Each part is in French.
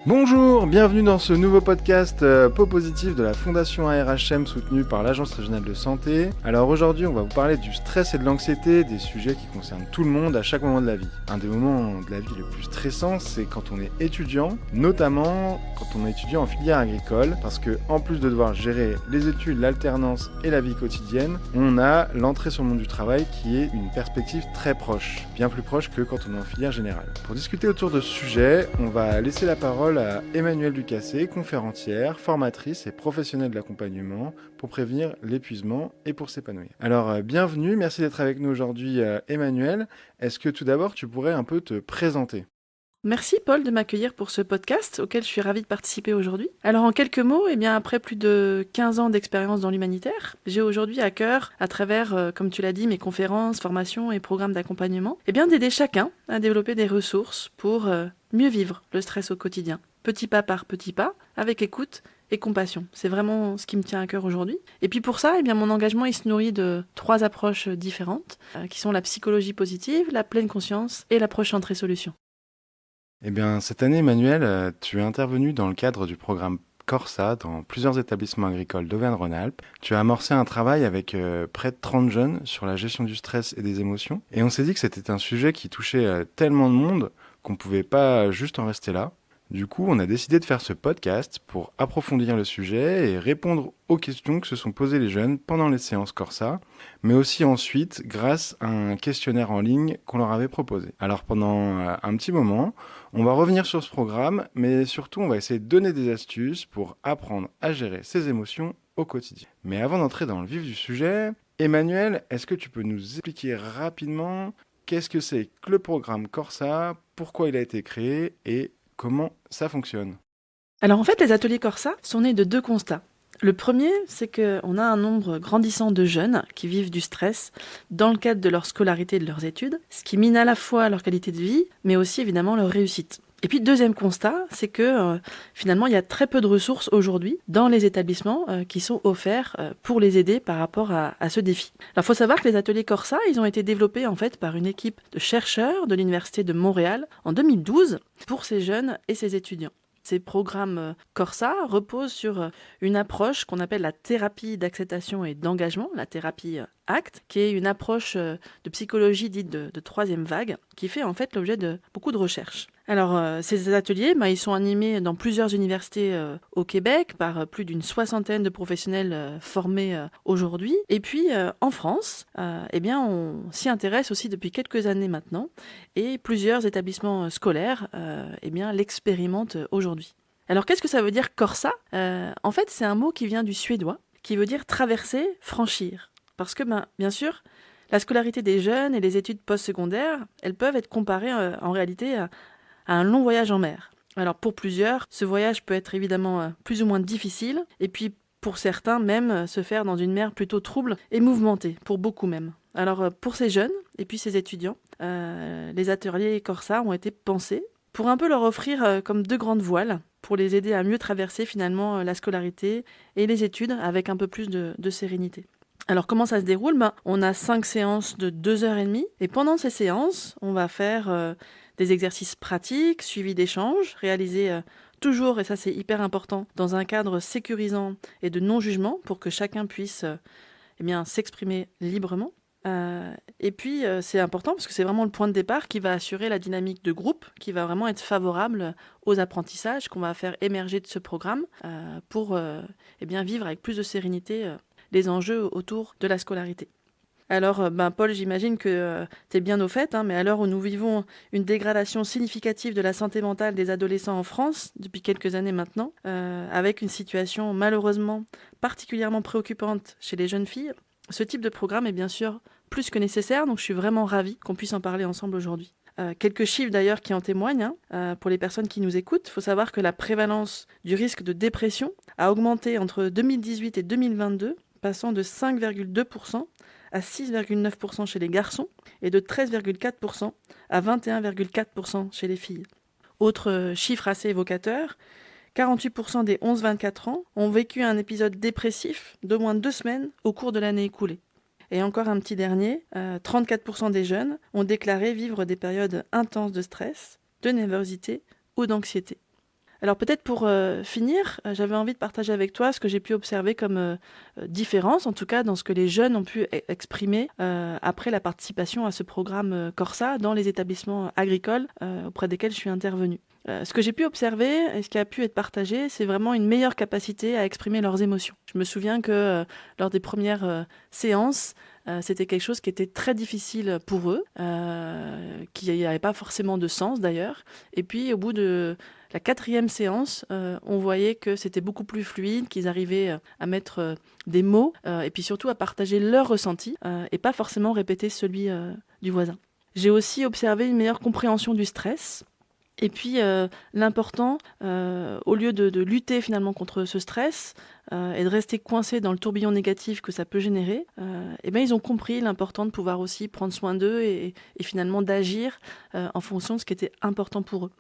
Bonjour, bienvenue dans ce nouveau podcast Positif de la Fondation ARHM soutenue par l'Agence régionale de santé. Alors aujourd'hui, on va vous parler du stress et de l'anxiété, des sujets qui concernent tout le monde à chaque moment de la vie. Un des moments de la vie le plus stressant, c'est quand on est étudiant, notamment quand on est étudiant en filière agricole, parce que en plus de devoir gérer les études, l'alternance et la vie quotidienne, on a l'entrée sur le monde du travail qui est une perspective très proche, bien plus proche que quand on est en filière générale. Pour discuter autour de ce sujet, on va laisser la parole à Emmanuelle Ducassé, conférencière, formatrice et professionnelle de l'accompagnement pour prévenir l'épuisement et pour s'épanouir. Alors bienvenue, merci d'être avec nous aujourd'hui Emmanuelle. Est-ce que tout d'abord tu pourrais un peu te présenter ? Merci Paul de m'accueillir pour ce podcast auquel je suis ravie de participer aujourd'hui. Alors en quelques mots, après plus de 15 ans d'expérience dans l'humanitaire, j'ai aujourd'hui à cœur, à travers, comme tu l'as dit, mes conférences, formations et programmes d'accompagnement, d'aider chacun à développer des ressources pour mieux vivre le stress au quotidien, petit pas par petit pas, avec écoute et compassion. C'est vraiment ce qui me tient à cœur aujourd'hui. Et puis pour ça, mon engagement il se nourrit de 3 approches différentes, qui sont la psychologie positive, la pleine conscience et l'approche entrée-solution. Eh bien, cette année, Emmanuel, tu es intervenu dans le cadre du programme Corsa dans plusieurs établissements agricoles d'Auvergne-Rhône-Alpes. Tu as amorcé un travail avec près de 30 jeunes sur la gestion du stress et des émotions. Et on s'est dit que c'était un sujet qui touchait tellement de monde qu'on ne pouvait pas juste en rester là. Du coup, on a décidé de faire ce podcast pour approfondir le sujet et répondre aux questions que se sont posées les jeunes pendant les séances Corsa, mais aussi ensuite grâce à un questionnaire en ligne qu'on leur avait proposé. Alors pendant un petit moment, on va revenir sur ce programme, mais surtout on va essayer de donner des astuces pour apprendre à gérer ses émotions au quotidien. Mais avant d'entrer dans le vif du sujet, Emmanuel, est-ce que tu peux nous expliquer rapidement qu'est-ce que c'est que le programme Corsa, pourquoi il a été créé et comment ça fonctionne? Alors en fait, les ateliers Corsa sont nés de 2 constats. Le premier, c'est qu'on a un nombre grandissant de jeunes qui vivent du stress dans le cadre de leur scolarité et de leurs études, ce qui mine à la fois leur qualité de vie, mais aussi évidemment leur réussite. Et puis deuxième constat, c'est que finalement il y a très peu de ressources aujourd'hui dans les établissements qui sont offerts pour les aider par rapport à ce défi. Alors il faut savoir que les ateliers Corsa, ils ont été développés en fait par une équipe de chercheurs de l'Université de Montréal en 2012 pour ces jeunes et ces étudiants. Ces programmes Corsa reposent sur une approche qu'on appelle la thérapie d'acceptation et d'engagement, la thérapie ACT, qui est une approche de psychologie dite de troisième vague, qui fait en fait l'objet de beaucoup de recherches. Alors, ces ateliers, ils sont animés dans plusieurs universités au Québec par plus d'une 60aine de professionnels formés aujourd'hui. Et puis, en France, on s'y intéresse aussi depuis quelques années maintenant et plusieurs établissements scolaires l'expérimentent aujourd'hui. Alors, qu'est-ce que ça veut dire Corsa ? En fait, c'est un mot qui vient du suédois, qui veut dire traverser, franchir. Parce que, bien sûr, la scolarité des jeunes et les études postsecondaires, elles peuvent être comparées en réalité à un long voyage en mer. Alors pour plusieurs, ce voyage peut être évidemment plus ou moins difficile, et puis pour certains même se faire dans une mer plutôt trouble et mouvementée, pour beaucoup même. Alors pour ces jeunes et puis ces étudiants, les ateliers Corsa ont été pensés pour un peu leur offrir comme 2 grandes voiles, pour les aider à mieux traverser finalement la scolarité et les études avec un peu plus de sérénité. Alors comment ça se déroule ? On a 5 séances de 2h30 et pendant ces séances, on va faire des exercices pratiques suivis d'échanges réalisés toujours, et ça c'est hyper important, dans un cadre sécurisant et de non-jugement pour que chacun puisse s'exprimer librement. Et puis c'est important parce que c'est vraiment le point de départ qui va assurer la dynamique de groupe, qui va vraiment être favorable aux apprentissages qu'on va faire émerger de ce programme pour vivre avec plus de sérénité les enjeux autour de la scolarité. Alors, Paul, j'imagine que tu es bien au fait, mais à l'heure où nous vivons une dégradation significative de la santé mentale des adolescents en France, depuis quelques années maintenant, avec une situation malheureusement particulièrement préoccupante chez les jeunes filles, ce type de programme est bien sûr plus que nécessaire, donc je suis vraiment ravie qu'on puisse en parler ensemble aujourd'hui. Quelques chiffres d'ailleurs qui en témoignent, pour les personnes qui nous écoutent. Il faut savoir que la prévalence du risque de dépression a augmenté entre 2018 et 2022, passant de 5,2% à 6,9% chez les garçons et de 13,4% à 21,4% chez les filles. Autre chiffre assez évocateur, 48% des 11-24 ans ont vécu un épisode dépressif d'au moins 2 semaines au cours de l'année écoulée. Et encore un petit dernier, 34% des jeunes ont déclaré vivre des périodes intenses de stress, de nervosité ou d'anxiété. Alors peut-être pour finir, j'avais envie de partager avec toi ce que j'ai pu observer comme différence, en tout cas dans ce que les jeunes ont pu exprimer après la participation à ce programme Corsa dans les établissements agricoles auprès desquels je suis intervenue. Ce que j'ai pu observer et ce qui a pu être partagé, c'est vraiment une meilleure capacité à exprimer leurs émotions. Je me souviens que lors des premières séances, c'était quelque chose qui était très difficile pour eux, qui n'avait pas forcément de sens d'ailleurs. Et puis au bout de la 4e séance, on voyait que c'était beaucoup plus fluide, qu'ils arrivaient à mettre des mots et puis surtout à partager leur ressenti et pas forcément répéter celui du voisin. J'ai aussi observé une meilleure compréhension du stress. Et puis l'important, au lieu de lutter finalement contre ce stress et de rester coincé dans le tourbillon négatif que ça peut générer, eh ben, ils ont compris l'important de pouvoir aussi prendre soin d'eux et finalement d'agir en fonction de ce qui était important pour eux.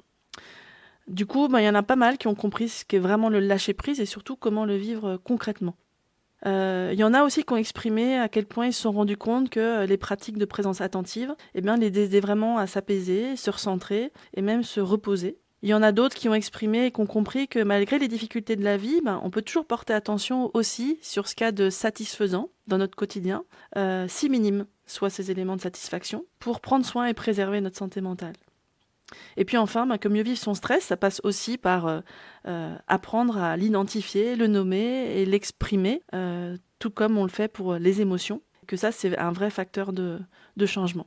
Du coup, ben, y en a pas mal qui ont compris ce qu'est vraiment le lâcher-prise et surtout comment le vivre concrètement. Il y en a aussi qui ont exprimé à quel point ils se sont rendus compte que les pratiques de présence attentive eh bien, les aidaient vraiment à s'apaiser, se recentrer et même se reposer. Il y en a d'autres qui ont exprimé et qui ont compris que malgré les difficultés de la vie, ben, on peut toujours porter attention aussi sur ce qu'il y a de satisfaisant dans notre quotidien, si minimes soient ces éléments de satisfaction, pour prendre soin et préserver notre santé mentale. Et puis enfin, que mieux vivre son stress, ça passe aussi par apprendre à l'identifier, le nommer et l'exprimer, tout comme on le fait pour les émotions, que ça c'est un vrai facteur de changement.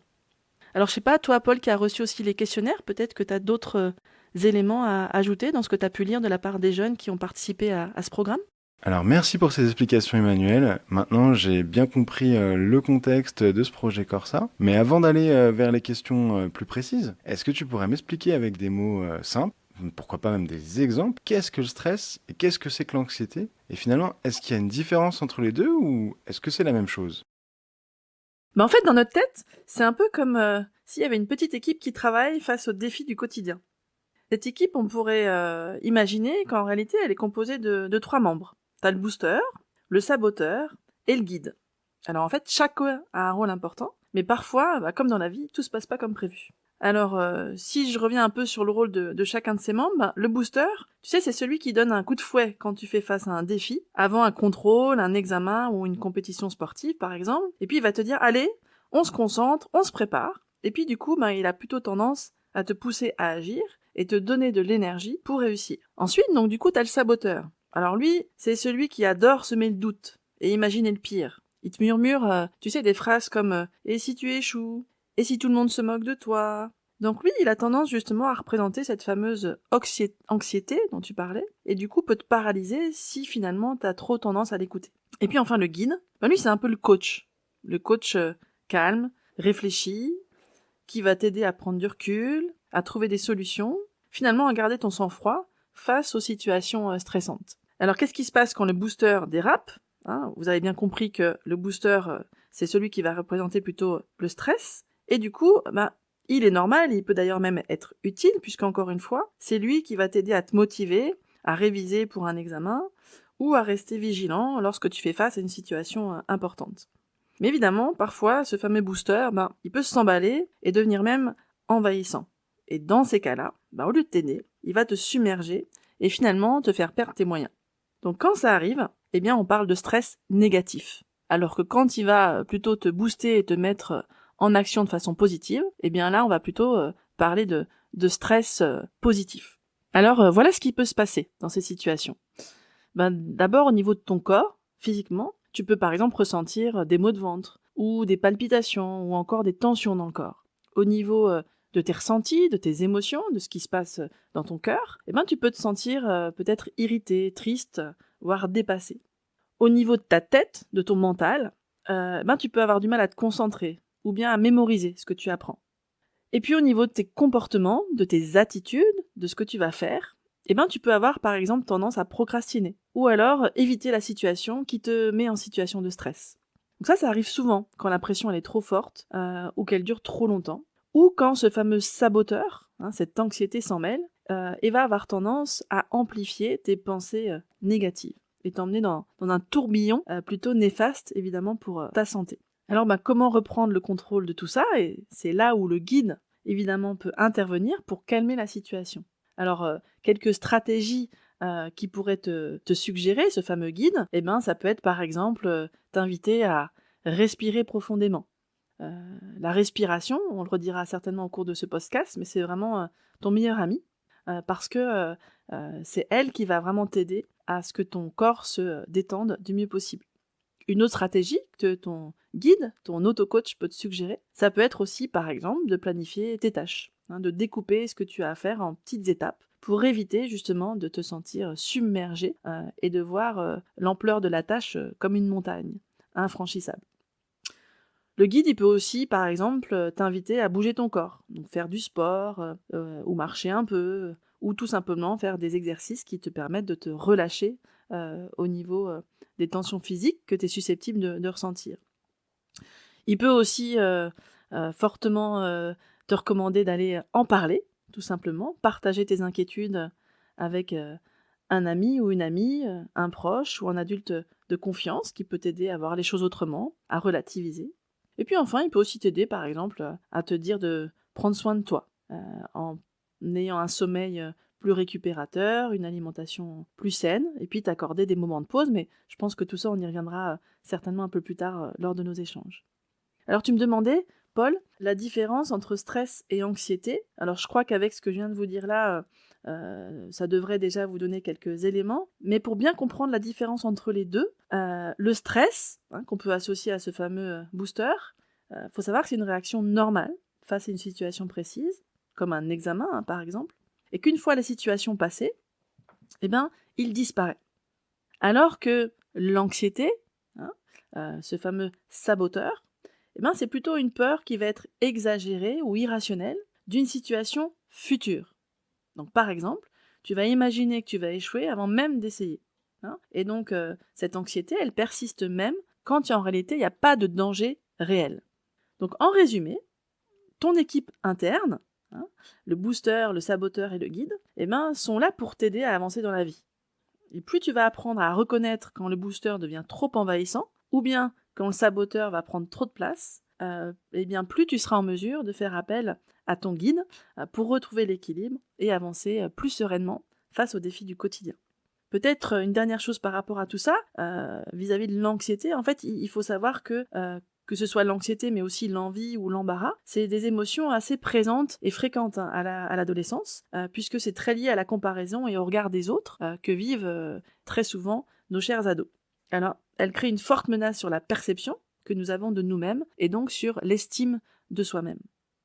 Alors je sais pas, toi Paul qui as reçu aussi les questionnaires, peut-être que tu as d'autres éléments à ajouter dans ce que tu as pu lire de la part des jeunes qui ont participé à ce programme ? Alors merci pour ces explications Emmanuel. Maintenant j'ai bien compris le contexte de ce projet Corsa. Mais avant d'aller vers les questions plus précises, est-ce que tu pourrais m'expliquer avec des mots simples, pourquoi pas même des exemples, qu'est-ce que le stress et qu'est-ce que c'est que l'anxiété? Et finalement, est-ce qu'il y a une différence entre les deux ou est-ce que c'est la même chose? Ben en fait, dans notre tête, c'est un peu comme s'il y avait une petite équipe qui travaille face aux défis du quotidien. Cette équipe, on pourrait imaginer qu'en réalité, elle est composée de 3 membres. T'as le booster, le saboteur et le guide. Alors en fait, chacun a un rôle important, mais parfois, comme dans la vie, tout se passe pas comme prévu. Alors, si je reviens un peu sur le rôle de chacun de ses membres, le booster, tu sais, c'est celui qui donne un coup de fouet quand tu fais face à un défi, avant un contrôle, un examen ou une compétition sportive, par exemple, et puis il va te dire, allez, on se concentre, on se prépare, et puis du coup, il a plutôt tendance à te pousser à agir et te donner de l'énergie pour réussir. Ensuite, donc du coup, t'as le saboteur. Alors lui, c'est celui qui adore semer le doute et imaginer le pire. Il te murmure, tu sais, des phrases comme « Et si tu échoues ? Et si tout le monde se moque de toi ?» Donc lui, il a tendance justement à représenter cette fameuse anxiété dont tu parlais, et du coup peut te paralyser si finalement t'as trop tendance à l'écouter. Et puis enfin le guide, lui c'est un peu le coach. Le coach calme, réfléchi, qui va t'aider à prendre du recul, à trouver des solutions, finalement à garder ton sang-froid face aux situations stressantes. Alors qu'est-ce qui se passe quand le booster dérape ? Vous avez bien compris que le booster, c'est celui qui va représenter plutôt le stress, et du coup, il est normal, il peut d'ailleurs même être utile, puisqu'encore une fois, c'est lui qui va t'aider à te motiver, à réviser pour un examen, ou à rester vigilant lorsque tu fais face à une situation importante. Mais évidemment, parfois, ce fameux booster, il peut s'emballer et devenir même envahissant. Et dans ces cas-là, au lieu de t'aider, il va te submerger et finalement te faire perdre tes moyens. Donc quand ça arrive, on parle de stress négatif. Alors que quand il va plutôt te booster et te mettre en action de façon positive, là on va plutôt parler de stress positif. Alors voilà ce qui peut se passer dans ces situations. D'abord au niveau de ton corps, physiquement, tu peux par exemple ressentir des maux de ventre, ou des palpitations, ou encore des tensions dans le corps. Au niveau de tes ressentis, de tes émotions, de ce qui se passe dans ton cœur, tu peux te sentir peut-être irrité, triste, voire dépassé. Au niveau de ta tête, de ton mental, tu peux avoir du mal à te concentrer, ou bien à mémoriser ce que tu apprends. Et puis au niveau de tes comportements, de tes attitudes, de ce que tu vas faire, tu peux avoir par exemple tendance à procrastiner, ou alors éviter la situation qui te met en situation de stress. Donc ça arrive souvent quand la pression elle est trop forte, ou qu'elle dure trop longtemps, ou quand ce fameux saboteur, cette anxiété s'en mêle, et va avoir tendance à amplifier tes pensées négatives, et t'emmener dans un tourbillon plutôt néfaste évidemment pour ta santé. Alors comment reprendre le contrôle de tout ça ? Et c'est là où le guide évidemment peut intervenir pour calmer la situation. Alors, quelques stratégies qui pourraient te suggérer ce fameux guide, eh ben, ça peut être par exemple t'inviter à respirer profondément. La respiration, on le redira certainement au cours de ce podcast, mais c'est vraiment ton meilleur ami parce que c'est elle qui va vraiment t'aider à ce que ton corps se détende du mieux possible. Une autre stratégie que ton guide, ton auto-coach peut te suggérer, ça peut être aussi par exemple de planifier tes tâches, de découper ce que tu as à faire en petites étapes pour éviter justement de te sentir submergé et de voir l'ampleur de la tâche comme une montagne infranchissable. Le guide, il peut aussi, par exemple, t'inviter à bouger ton corps, donc faire du sport, ou marcher un peu, ou tout simplement faire des exercices qui te permettent de te relâcher au niveau des tensions physiques que tu es susceptible de ressentir. Il peut aussi fortement te recommander d'aller en parler, tout simplement, partager tes inquiétudes avec un ami ou une amie, un proche ou un adulte de confiance qui peut t'aider à voir les choses autrement, à relativiser. Et puis enfin, il peut aussi t'aider, par exemple, à te dire de prendre soin de toi, en ayant un sommeil plus récupérateur, une alimentation plus saine, et puis t'accorder des moments de pause, mais je pense que tout ça, on y reviendra certainement un peu plus tard lors de nos échanges. Alors tu me demandais, Paul, la différence entre stress et anxiété. Alors je crois qu'avec ce que je viens de vous dire là, ça devrait déjà vous donner quelques éléments, mais pour bien comprendre la différence entre les deux, le stress, qu'on peut associer à ce fameux booster, faut savoir que c'est une réaction normale face à une situation précise, comme un examen par exemple, et qu'une fois la situation passée, eh ben, il disparaît. Alors que l'anxiété, ce fameux saboteur, eh ben, c'est plutôt une peur qui va être exagérée ou irrationnelle d'une situation future. Donc par exemple, tu vas imaginer que tu vas échouer avant même d'essayer. Et donc cette anxiété, elle persiste même quand en réalité il n'y a pas de danger réel. Donc en résumé, ton équipe interne, le booster, le saboteur et le guide, eh ben, sont là pour t'aider à avancer dans la vie. Et plus tu vas apprendre à reconnaître quand le booster devient trop envahissant, ou bien quand le saboteur va prendre trop de place, eh bien plus tu seras en mesure de faire appel à ton guide pour retrouver l'équilibre et avancer plus sereinement face aux défis du quotidien. Peut-être une dernière chose par rapport à tout ça, vis-à-vis de l'anxiété, en fait, il faut savoir que ce soit l'anxiété mais aussi l'envie ou l'embarras, c'est des émotions assez présentes et fréquentes à l'adolescence, puisque c'est très lié à la comparaison et au regard des autres que vivent très souvent nos chers ados. Alors, elle crée une forte menace sur la perception que nous avons de nous-mêmes et donc sur l'estime de soi-même.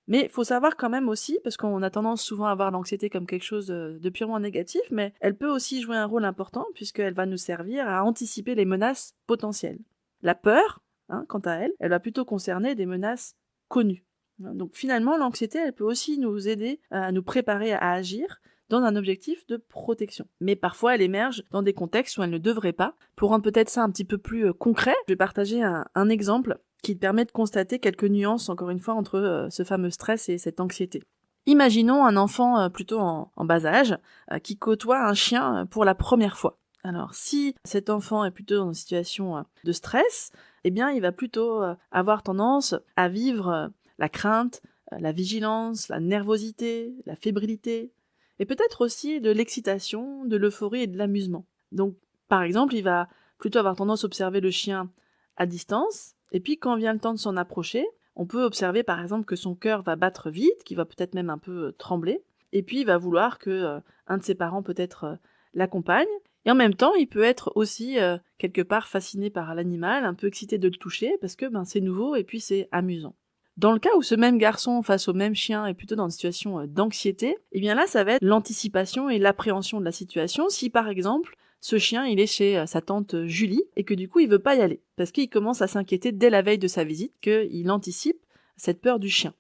Mais il faut savoir quand même aussi, parce qu'on a tendance souvent à voir l'anxiété comme quelque chose de purement négatif, mais elle peut aussi jouer un rôle important puisqu'elle va nous servir à anticiper les menaces potentielles. La peur, quant à elle, elle va plutôt concerner des menaces connues. Donc finalement, l'anxiété, elle peut aussi nous aider à nous préparer à agir dans un objectif de protection. Mais parfois, elle émerge dans des contextes où elle ne devrait pas. Pour rendre peut-être ça un petit peu plus concret, je vais partager un exemple qui permet de constater quelques nuances, encore une fois, entre ce fameux stress et cette anxiété. Imaginons un enfant plutôt en bas âge qui côtoie un chien pour la première fois. Alors, si cet enfant est plutôt dans une situation de stress, eh bien, il va plutôt avoir tendance à vivre la crainte, la vigilance, la nervosité, la fébrilité, et peut-être aussi de l'excitation, de l'euphorie et de l'amusement. Donc, par exemple, il va plutôt avoir tendance à observer le chien à distance, et puis quand vient le temps de s'en approcher, on peut observer par exemple que son cœur va battre vite, qu'il va peut-être même un peu trembler, et puis il va vouloir que un de ses parents peut-être l'accompagne, et en même temps il peut être aussi quelque part fasciné par l'animal, un peu excité de le toucher, parce que c'est nouveau et puis c'est amusant. Dans le cas où ce même garçon face au même chien est plutôt dans une situation d'anxiété, eh bien là ça va être l'anticipation et l'appréhension de la situation, si par exemple ce chien, il est chez sa tante Julie, et que du coup, il veut pas y aller, parce qu'il commence à s'inquiéter dès la veille de sa visite, qu'il anticipe cette peur du chien.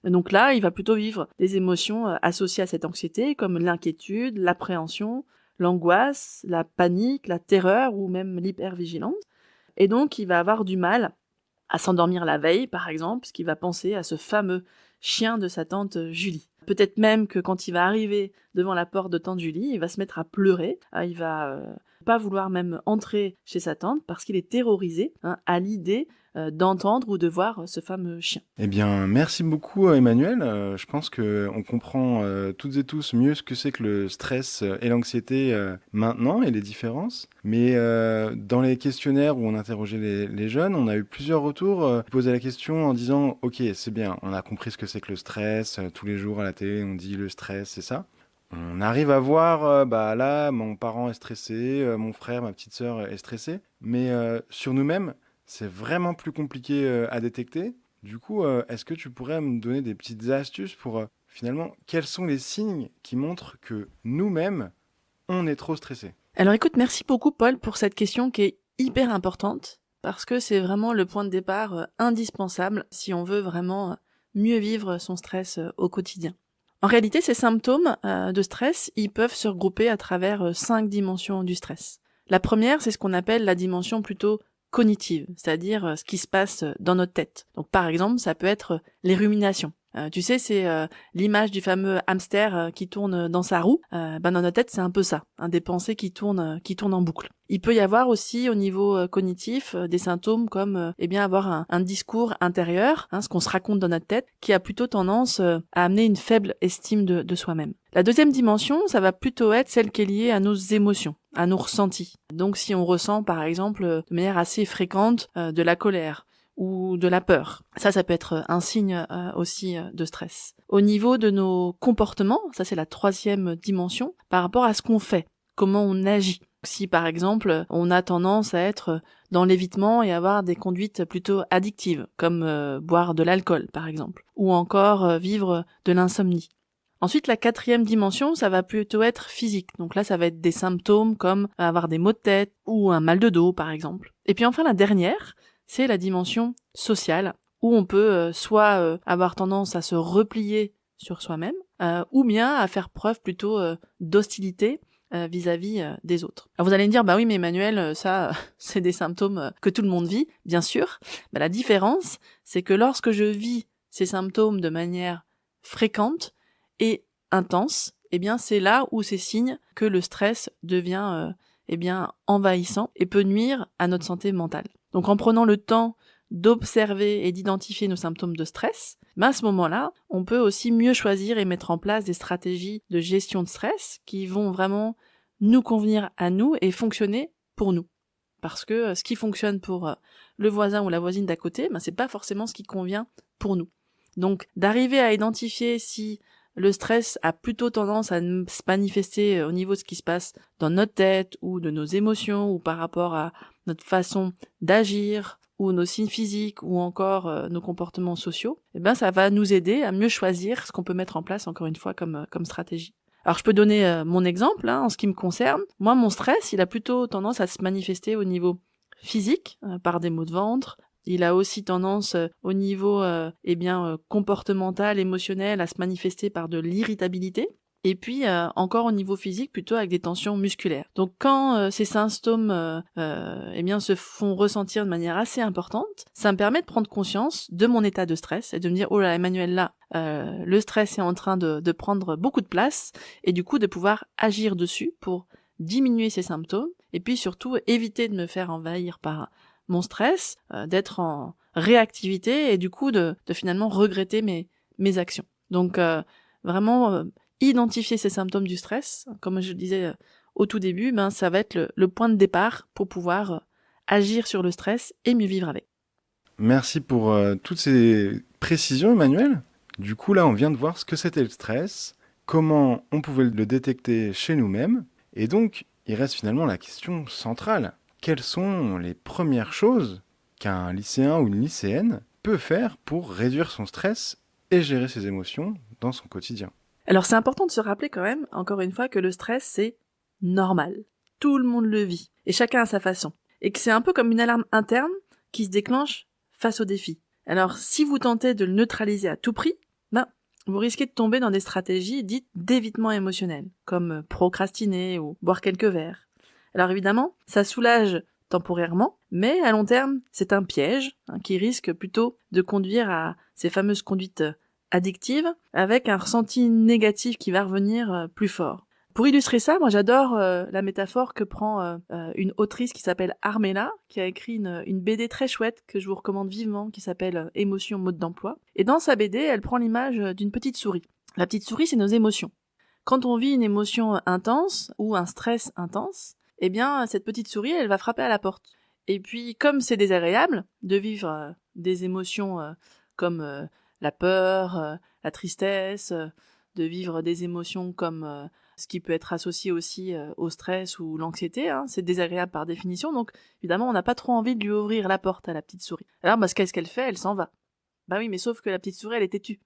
Et donc là, il va plutôt vivre des émotions associées à cette anxiété, comme l'inquiétude, l'appréhension, l'angoisse, la panique, la terreur, ou même l'hypervigilance. Et donc, il va avoir du mal à s'endormir la veille, par exemple, parce qu'il va penser à ce fameux chien de sa tante Julie. Peut-être même que quand il va arriver devant la porte de tante Julie, il va se mettre à pleurer, il va pas vouloir même entrer chez sa tante parce qu'il est terrorisé à l'idée d'entendre ou de voir ce fameux chien. Eh bien, merci beaucoup Emmanuel. Je pense qu'on comprend toutes et tous mieux ce que c'est que le stress et l'anxiété maintenant et les différences. Mais dans les questionnaires où on interrogeait les jeunes, on a eu plusieurs retours qui posaient la question en disant « Ok, c'est bien, on a compris ce que c'est que le stress. Tous les jours à la télé, on dit le stress, c'est ça. » On arrive à voir, bah là, mon parent est stressé, mon frère, ma petite sœur est stressé. Mais sur nous-mêmes, c'est vraiment plus compliqué à détecter. Du coup, est-ce que tu pourrais me donner des petites astuces pour finalement, quels sont les signes qui montrent que nous-mêmes, on est trop stressé? Alors écoute, merci beaucoup Paul pour cette question qui est hyper importante parce que c'est vraiment le point de départ indispensable si on veut vraiment mieux vivre son stress au quotidien. En réalité, ces symptômes de stress, ils peuvent se regrouper à travers 5 dimensions du stress. La première, c'est ce qu'on appelle la dimension plutôt cognitive, c'est-à-dire ce qui se passe dans notre tête. Donc par exemple, ça peut être les ruminations. Tu sais, c'est l'image du fameux hamster qui tourne dans sa roue. Dans notre tête, c'est un peu ça, des pensées qui tournent en boucle. Il peut y avoir aussi au niveau cognitif des symptômes comme avoir un discours intérieur, ce qu'on se raconte dans notre tête, qui a plutôt tendance à amener une faible estime de soi-même. La deuxième dimension, ça va plutôt être celle qui est liée à nos émotions, à nos ressentis. Donc si on ressent par exemple de manière assez fréquente de la colère, ou de la peur. Ça peut être un signe aussi de stress. Au niveau de nos comportements, ça c'est la troisième dimension, par rapport à ce qu'on fait, comment on agit. Si par exemple on a tendance à être dans l'évitement et avoir des conduites plutôt addictives, comme boire de l'alcool par exemple, ou encore vivre de l'insomnie. Ensuite, la quatrième dimension, ça va plutôt être physique. Donc là, ça va être des symptômes comme avoir des maux de tête ou un mal de dos par exemple. Et puis enfin la dernière, c'est la dimension sociale, où on peut soit avoir tendance à se replier sur soi-même, ou bien à faire preuve plutôt d'hostilité vis-à-vis des autres. Alors vous allez me dire, bah oui mais Emmanuel, ça c'est des symptômes que tout le monde vit, bien sûr. Bah, la différence, c'est que lorsque je vis ces symptômes de manière fréquente et intense, c'est là où c'est signe que le stress devient envahissant et peut nuire à notre santé mentale. Donc en prenant le temps d'observer et d'identifier nos symptômes de stress, à ce moment-là, on peut aussi mieux choisir et mettre en place des stratégies de gestion de stress qui vont vraiment nous convenir à nous et fonctionner pour nous. Parce que ce qui fonctionne pour le voisin ou la voisine d'à côté, c'est pas forcément ce qui convient pour nous. Donc d'arriver à identifier si le stress a plutôt tendance à se manifester au niveau de ce qui se passe dans notre tête ou de nos émotions ou par rapport à notre façon d'agir ou nos signes physiques ou encore nos comportements sociaux, ça va nous aider à mieux choisir ce qu'on peut mettre en place encore une fois comme stratégie. Alors je peux donner mon exemple en ce qui me concerne. Moi, mon stress, il a plutôt tendance à se manifester au niveau physique par des maux de ventre. Il a aussi tendance au niveau comportemental, émotionnel à se manifester par de l'irritabilité. Et puis encore au niveau physique plutôt avec des tensions musculaires. Donc quand ces symptômes se font ressentir de manière assez importante, ça me permet de prendre conscience de mon état de stress et de me dire oh là Emmanuel là le stress est en train de prendre beaucoup de place et du coup de pouvoir agir dessus pour diminuer ces symptômes et puis surtout éviter de me faire envahir par mon stress, d'être en réactivité et du coup de finalement regretter mes actions. Donc vraiment identifier ces symptômes du stress, comme je le disais au tout début, ça va être le point de départ pour pouvoir agir sur le stress et mieux vivre avec. Merci pour toutes ces précisions, Emmanuel. Du coup, là, on vient de voir ce que c'était le stress, comment on pouvait le détecter chez nous-mêmes, et donc, il reste finalement la question centrale. Quelles sont les premières choses qu'un lycéen ou une lycéenne peut faire pour réduire son stress et gérer ses émotions dans son quotidien? Alors c'est important de se rappeler quand même, encore une fois, que le stress c'est normal. Tout le monde le vit, et chacun à sa façon. Et que c'est un peu comme une alarme interne qui se déclenche face au défi. Alors si vous tentez de le neutraliser à tout prix, vous risquez de tomber dans des stratégies dites d'évitement émotionnel, comme procrastiner ou boire quelques verres. Alors évidemment, ça soulage temporairement, mais à long terme, c'est un piège qui risque plutôt de conduire à ces fameuses conduites addictives avec un ressenti négatif qui va revenir plus fort. Pour illustrer ça, moi j'adore la métaphore que prend une autrice qui s'appelle Armella, qui a écrit une BD très chouette que je vous recommande vivement, qui s'appelle Émotion, mode d'emploi. Et dans sa BD, elle prend l'image d'une petite souris. La petite souris, c'est nos émotions. Quand on vit une émotion intense ou un stress intense, eh bien cette petite souris, elle va frapper à la porte. Et puis, comme c'est désagréable de vivre des émotions comme la peur, la tristesse, de vivre des émotions comme ce qui peut être associé aussi au stress ou l'anxiété, hein, c'est désagréable par définition, donc évidemment on n'a pas trop envie de lui ouvrir la porte à la petite souris. Alors qu'est-ce qu'elle fait? Elle s'en va. Bah oui, mais sauf que la petite souris, elle est têtue.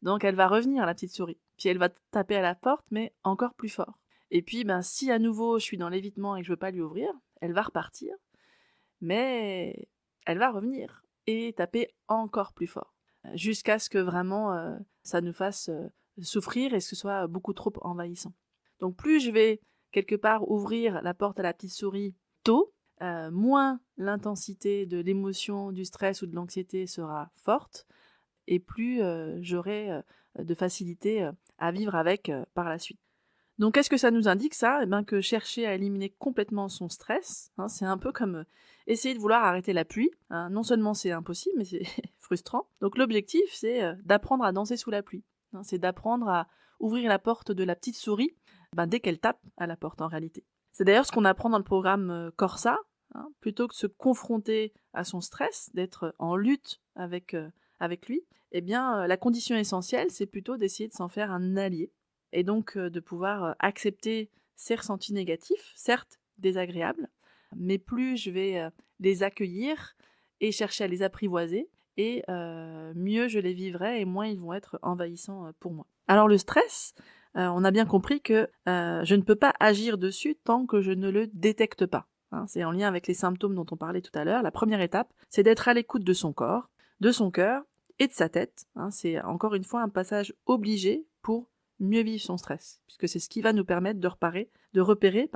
Donc elle va revenir, la petite souris. Puis elle va taper à la porte, mais encore plus fort. Et puis si à nouveau je suis dans l'évitement et que je veux pas lui ouvrir, elle va repartir, mais elle va revenir et taper encore plus fort, jusqu'à ce que vraiment ça nous fasse souffrir et que ce soit beaucoup trop envahissant. Donc plus je vais quelque part ouvrir la porte à la petite souris tôt, moins l'intensité de l'émotion, du stress ou de l'anxiété sera forte, et plus j'aurai de facilité à vivre avec par la suite. Donc qu'est-ce que ça nous indique ça? Que chercher à éliminer complètement son stress, hein, c'est un peu comme essayer de vouloir arrêter la pluie, hein. Non seulement c'est impossible, mais c'est frustrant. Donc l'objectif, c'est d'apprendre à danser sous la pluie, hein, c'est d'apprendre à ouvrir la porte de la petite souris dès qu'elle tape à la porte en réalité. C'est d'ailleurs ce qu'on apprend dans le programme Corsa, hein, plutôt que de se confronter à son stress, d'être en lutte avec lui, la condition essentielle, c'est plutôt d'essayer de s'en faire un allié, et donc de pouvoir accepter ces ressentis négatifs, certes désagréables, mais plus je vais les accueillir et chercher à les apprivoiser, et mieux je les vivrai et moins ils vont être envahissants pour moi. Alors le stress, on a bien compris que je ne peux pas agir dessus tant que je ne le détecte pas, hein. C'est en lien avec les symptômes dont on parlait tout à l'heure. La première étape, c'est d'être à l'écoute de son corps, de son cœur et de sa tête, hein. C'est encore une fois un passage obligé pour mieux vivre son stress, puisque c'est ce qui va nous permettre de repérer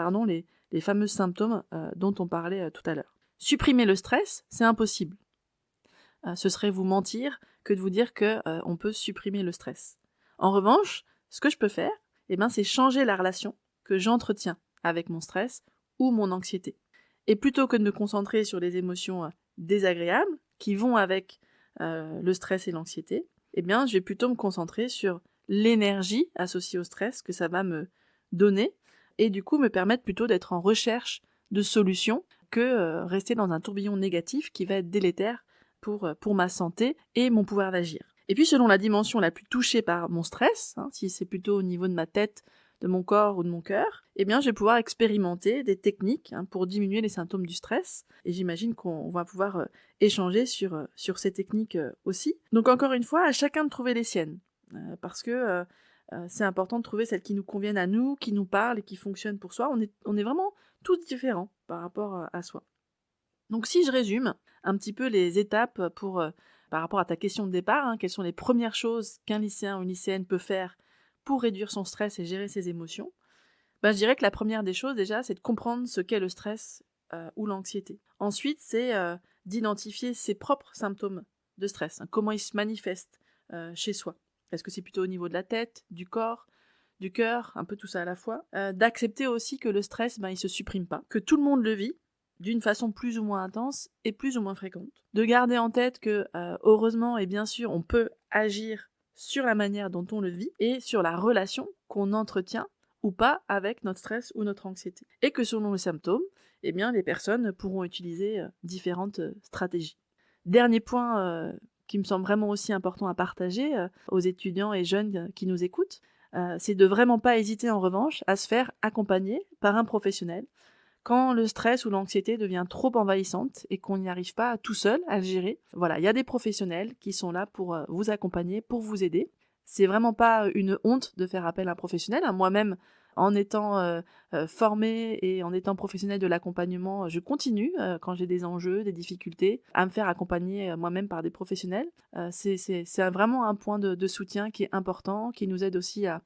les fameux symptômes dont on parlait tout à l'heure. Supprimer le stress, c'est impossible. Ce serait vous mentir que de vous dire que on peut supprimer le stress. En revanche, ce que je peux faire, c'est changer la relation que j'entretiens avec mon stress ou mon anxiété. Et plutôt que de me concentrer sur les émotions désagréables qui vont avec le stress et l'anxiété, je vais plutôt me concentrer sur l'énergie associée au stress que ça va me donner, et du coup me permettre plutôt d'être en recherche de solutions que rester dans un tourbillon négatif qui va être délétère pour ma santé et mon pouvoir d'agir. Et puis selon la dimension la plus touchée par mon stress, hein, si c'est plutôt au niveau de ma tête, de mon corps ou de mon cœur, je vais pouvoir expérimenter des techniques pour diminuer les symptômes du stress, et j'imagine qu'on va pouvoir échanger sur ces techniques aussi. Donc encore une fois, à chacun de trouver les siennes, parce que c'est important de trouver celles qui nous conviennent à nous, qui nous parlent et qui fonctionnent pour soi. On est vraiment tous différents par rapport à soi. Donc si je résume un petit peu les étapes par rapport à ta question de départ, hein, quelles sont les premières choses qu'un lycéen ou une lycéenne peut faire pour réduire son stress et gérer ses émotions, je dirais que la première des choses déjà, c'est de comprendre ce qu'est le stress ou l'anxiété. Ensuite, c'est d'identifier ses propres symptômes de stress, hein, comment ils se manifestent chez soi. Est-ce que c'est plutôt au niveau de la tête, du corps, du cœur, un peu tout ça à la fois. D'accepter aussi que le stress, il se supprime pas, que tout le monde le vit d'une façon plus ou moins intense et plus ou moins fréquente. De garder en tête que, heureusement et bien sûr, on peut agir sur la manière dont on le vit et sur la relation qu'on entretient ou pas avec notre stress ou notre anxiété. Et que selon les symptômes, les personnes pourront utiliser différentes stratégies. Dernier point qui me semble vraiment aussi important à partager aux étudiants et jeunes qui nous écoutent, c'est de vraiment pas hésiter en revanche à se faire accompagner par un professionnel quand le stress ou l'anxiété devient trop envahissante et qu'on n'y arrive pas tout seul à le gérer. Voilà, il y a des professionnels qui sont là pour vous accompagner, pour vous aider. C'est vraiment pas une honte de faire appel à un professionnel, hein. Moi-même, en étant formée et en étant professionnelle de l'accompagnement, je continue, quand j'ai des enjeux, des difficultés, à me faire accompagner moi-même par des professionnels. C'est vraiment un point de soutien qui est important, qui nous aide aussi à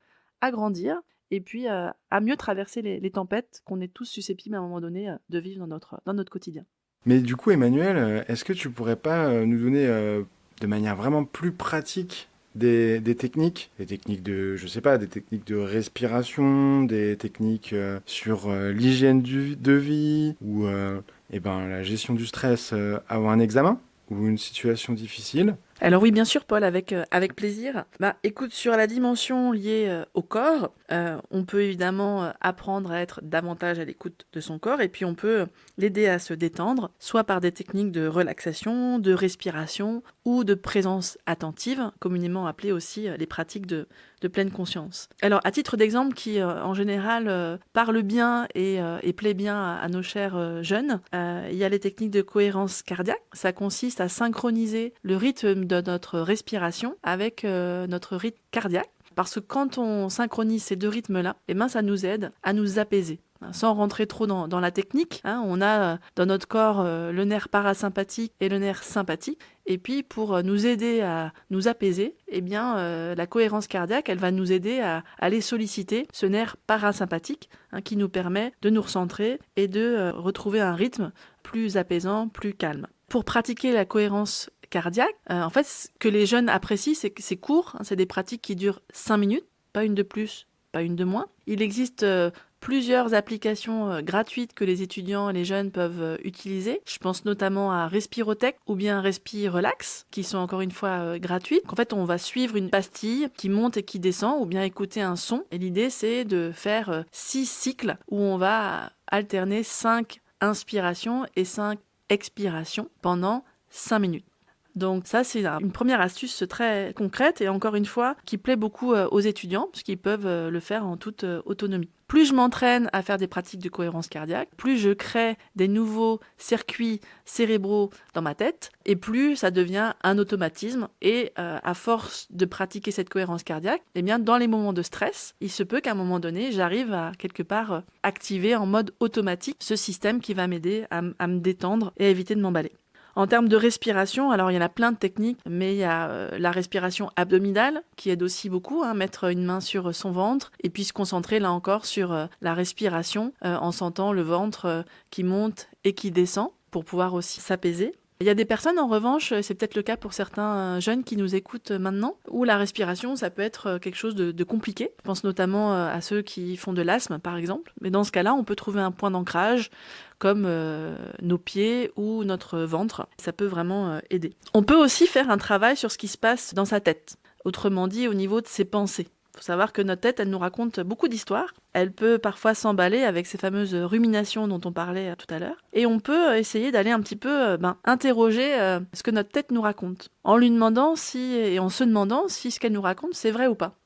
grandir et puis à mieux traverser les tempêtes qu'on est tous susceptibles à un moment donné de vivre dans notre quotidien. Mais du coup, Emmanuel, est-ce que tu pourrais pas nous donner de manière vraiment plus pratique des techniques, je sais pas, des techniques de respiration, des techniques sur l'hygiène de vie ou la gestion du stress avant un examen ou une situation difficile. Alors oui, bien sûr, Paul, avec plaisir. Écoute, sur la dimension liée au corps, on peut évidemment apprendre à être davantage à l'écoute de son corps et puis on peut l'aider à se détendre, soit par des techniques de relaxation, de respiration ou de présence attentive, communément appelées aussi les pratiques de pleine conscience. Alors, à titre d'exemple, qui en général parle bien et plaît bien à nos chers jeunes, il y a les techniques de cohérence cardiaque. Ça consiste à synchroniser le rythme de notre respiration avec notre rythme cardiaque. Parce que quand on synchronise ces deux rythmes-là, ça nous aide à nous apaiser. Sans rentrer trop dans la technique, on a dans notre corps le nerf parasympathique et le nerf sympathique. Et puis pour nous aider à nous apaiser, la cohérence cardiaque, elle va nous aider à aller solliciter ce nerf parasympathique qui nous permet de nous recentrer et de retrouver un rythme plus apaisant, plus calme. Pour pratiquer la cohérence cardiaque, en fait, ce que les jeunes apprécient, c'est que c'est court, c'est des pratiques qui durent 5 minutes, pas une de plus, pas une de moins. Il existe plusieurs applications gratuites que les étudiants et les jeunes peuvent utiliser. Je pense notamment à Respirotech ou bien Respirelax, qui sont encore une fois gratuites. En fait, on va suivre une pastille qui monte et qui descend ou bien écouter un son. Et l'idée, c'est de faire 6 cycles où on va alterner 5 inspirations et 5 expirations pendant 5 minutes. Donc ça, c'est une première astuce très concrète et encore une fois, qui plaît beaucoup aux étudiants, puisqu'ils peuvent le faire en toute autonomie. Plus je m'entraîne à faire des pratiques de cohérence cardiaque, plus je crée des nouveaux circuits cérébraux dans ma tête, et plus ça devient un automatisme. Et à force de pratiquer cette cohérence cardiaque, dans les moments de stress, il se peut qu'à un moment donné, j'arrive à quelque part activer en mode automatique ce système qui va m'aider à me détendre et à éviter de m'emballer. En termes de respiration, alors il y en a plein de techniques, mais il y a la respiration abdominale qui aide aussi beaucoup, mettre une main sur son ventre et puis se concentrer là encore sur la respiration en sentant le ventre qui monte et qui descend pour pouvoir aussi s'apaiser. Il y a des personnes, en revanche, c'est peut-être le cas pour certains jeunes qui nous écoutent maintenant, où la respiration, ça peut être quelque chose de compliqué. Je pense notamment à ceux qui font de l'asthme, par exemple. Mais dans ce cas-là, on peut trouver un point d'ancrage comme nos pieds ou notre ventre. Ça peut vraiment aider. On peut aussi faire un travail sur ce qui se passe dans sa tête. Autrement dit, au niveau de ses pensées. Il faut savoir que notre tête, elle nous raconte beaucoup d'histoires. Elle peut parfois s'emballer avec ces fameuses ruminations dont on parlait tout à l'heure. Et on peut essayer d'aller un petit peu interroger ce que notre tête nous raconte. En lui demandant et en se demandant si ce qu'elle nous raconte, c'est vrai ou pas.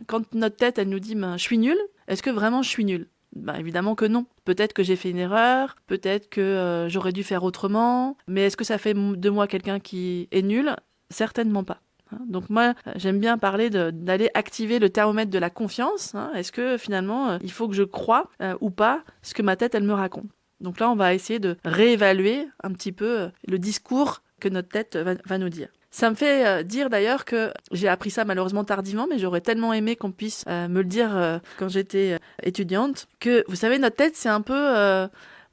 Quand notre tête, elle nous dit « je suis nulle », est-ce que vraiment je suis nulle ? Évidemment que non. Peut-être que j'ai fait une erreur, peut-être que j'aurais dû faire autrement, mais est-ce que ça fait de moi quelqu'un qui est nul ? Certainement pas. Donc moi, j'aime bien parler d'aller activer le thermomètre de la confiance. Est-ce que finalement, il faut que je croie ou pas ce que ma tête, elle me raconte ? Donc là, on va essayer de réévaluer un petit peu le discours que notre tête va nous dire. Ça me fait dire d'ailleurs que j'ai appris ça malheureusement tardivement, mais j'aurais tellement aimé qu'on puisse me le dire quand j'étais étudiante, que vous savez, notre tête, c'est un peu...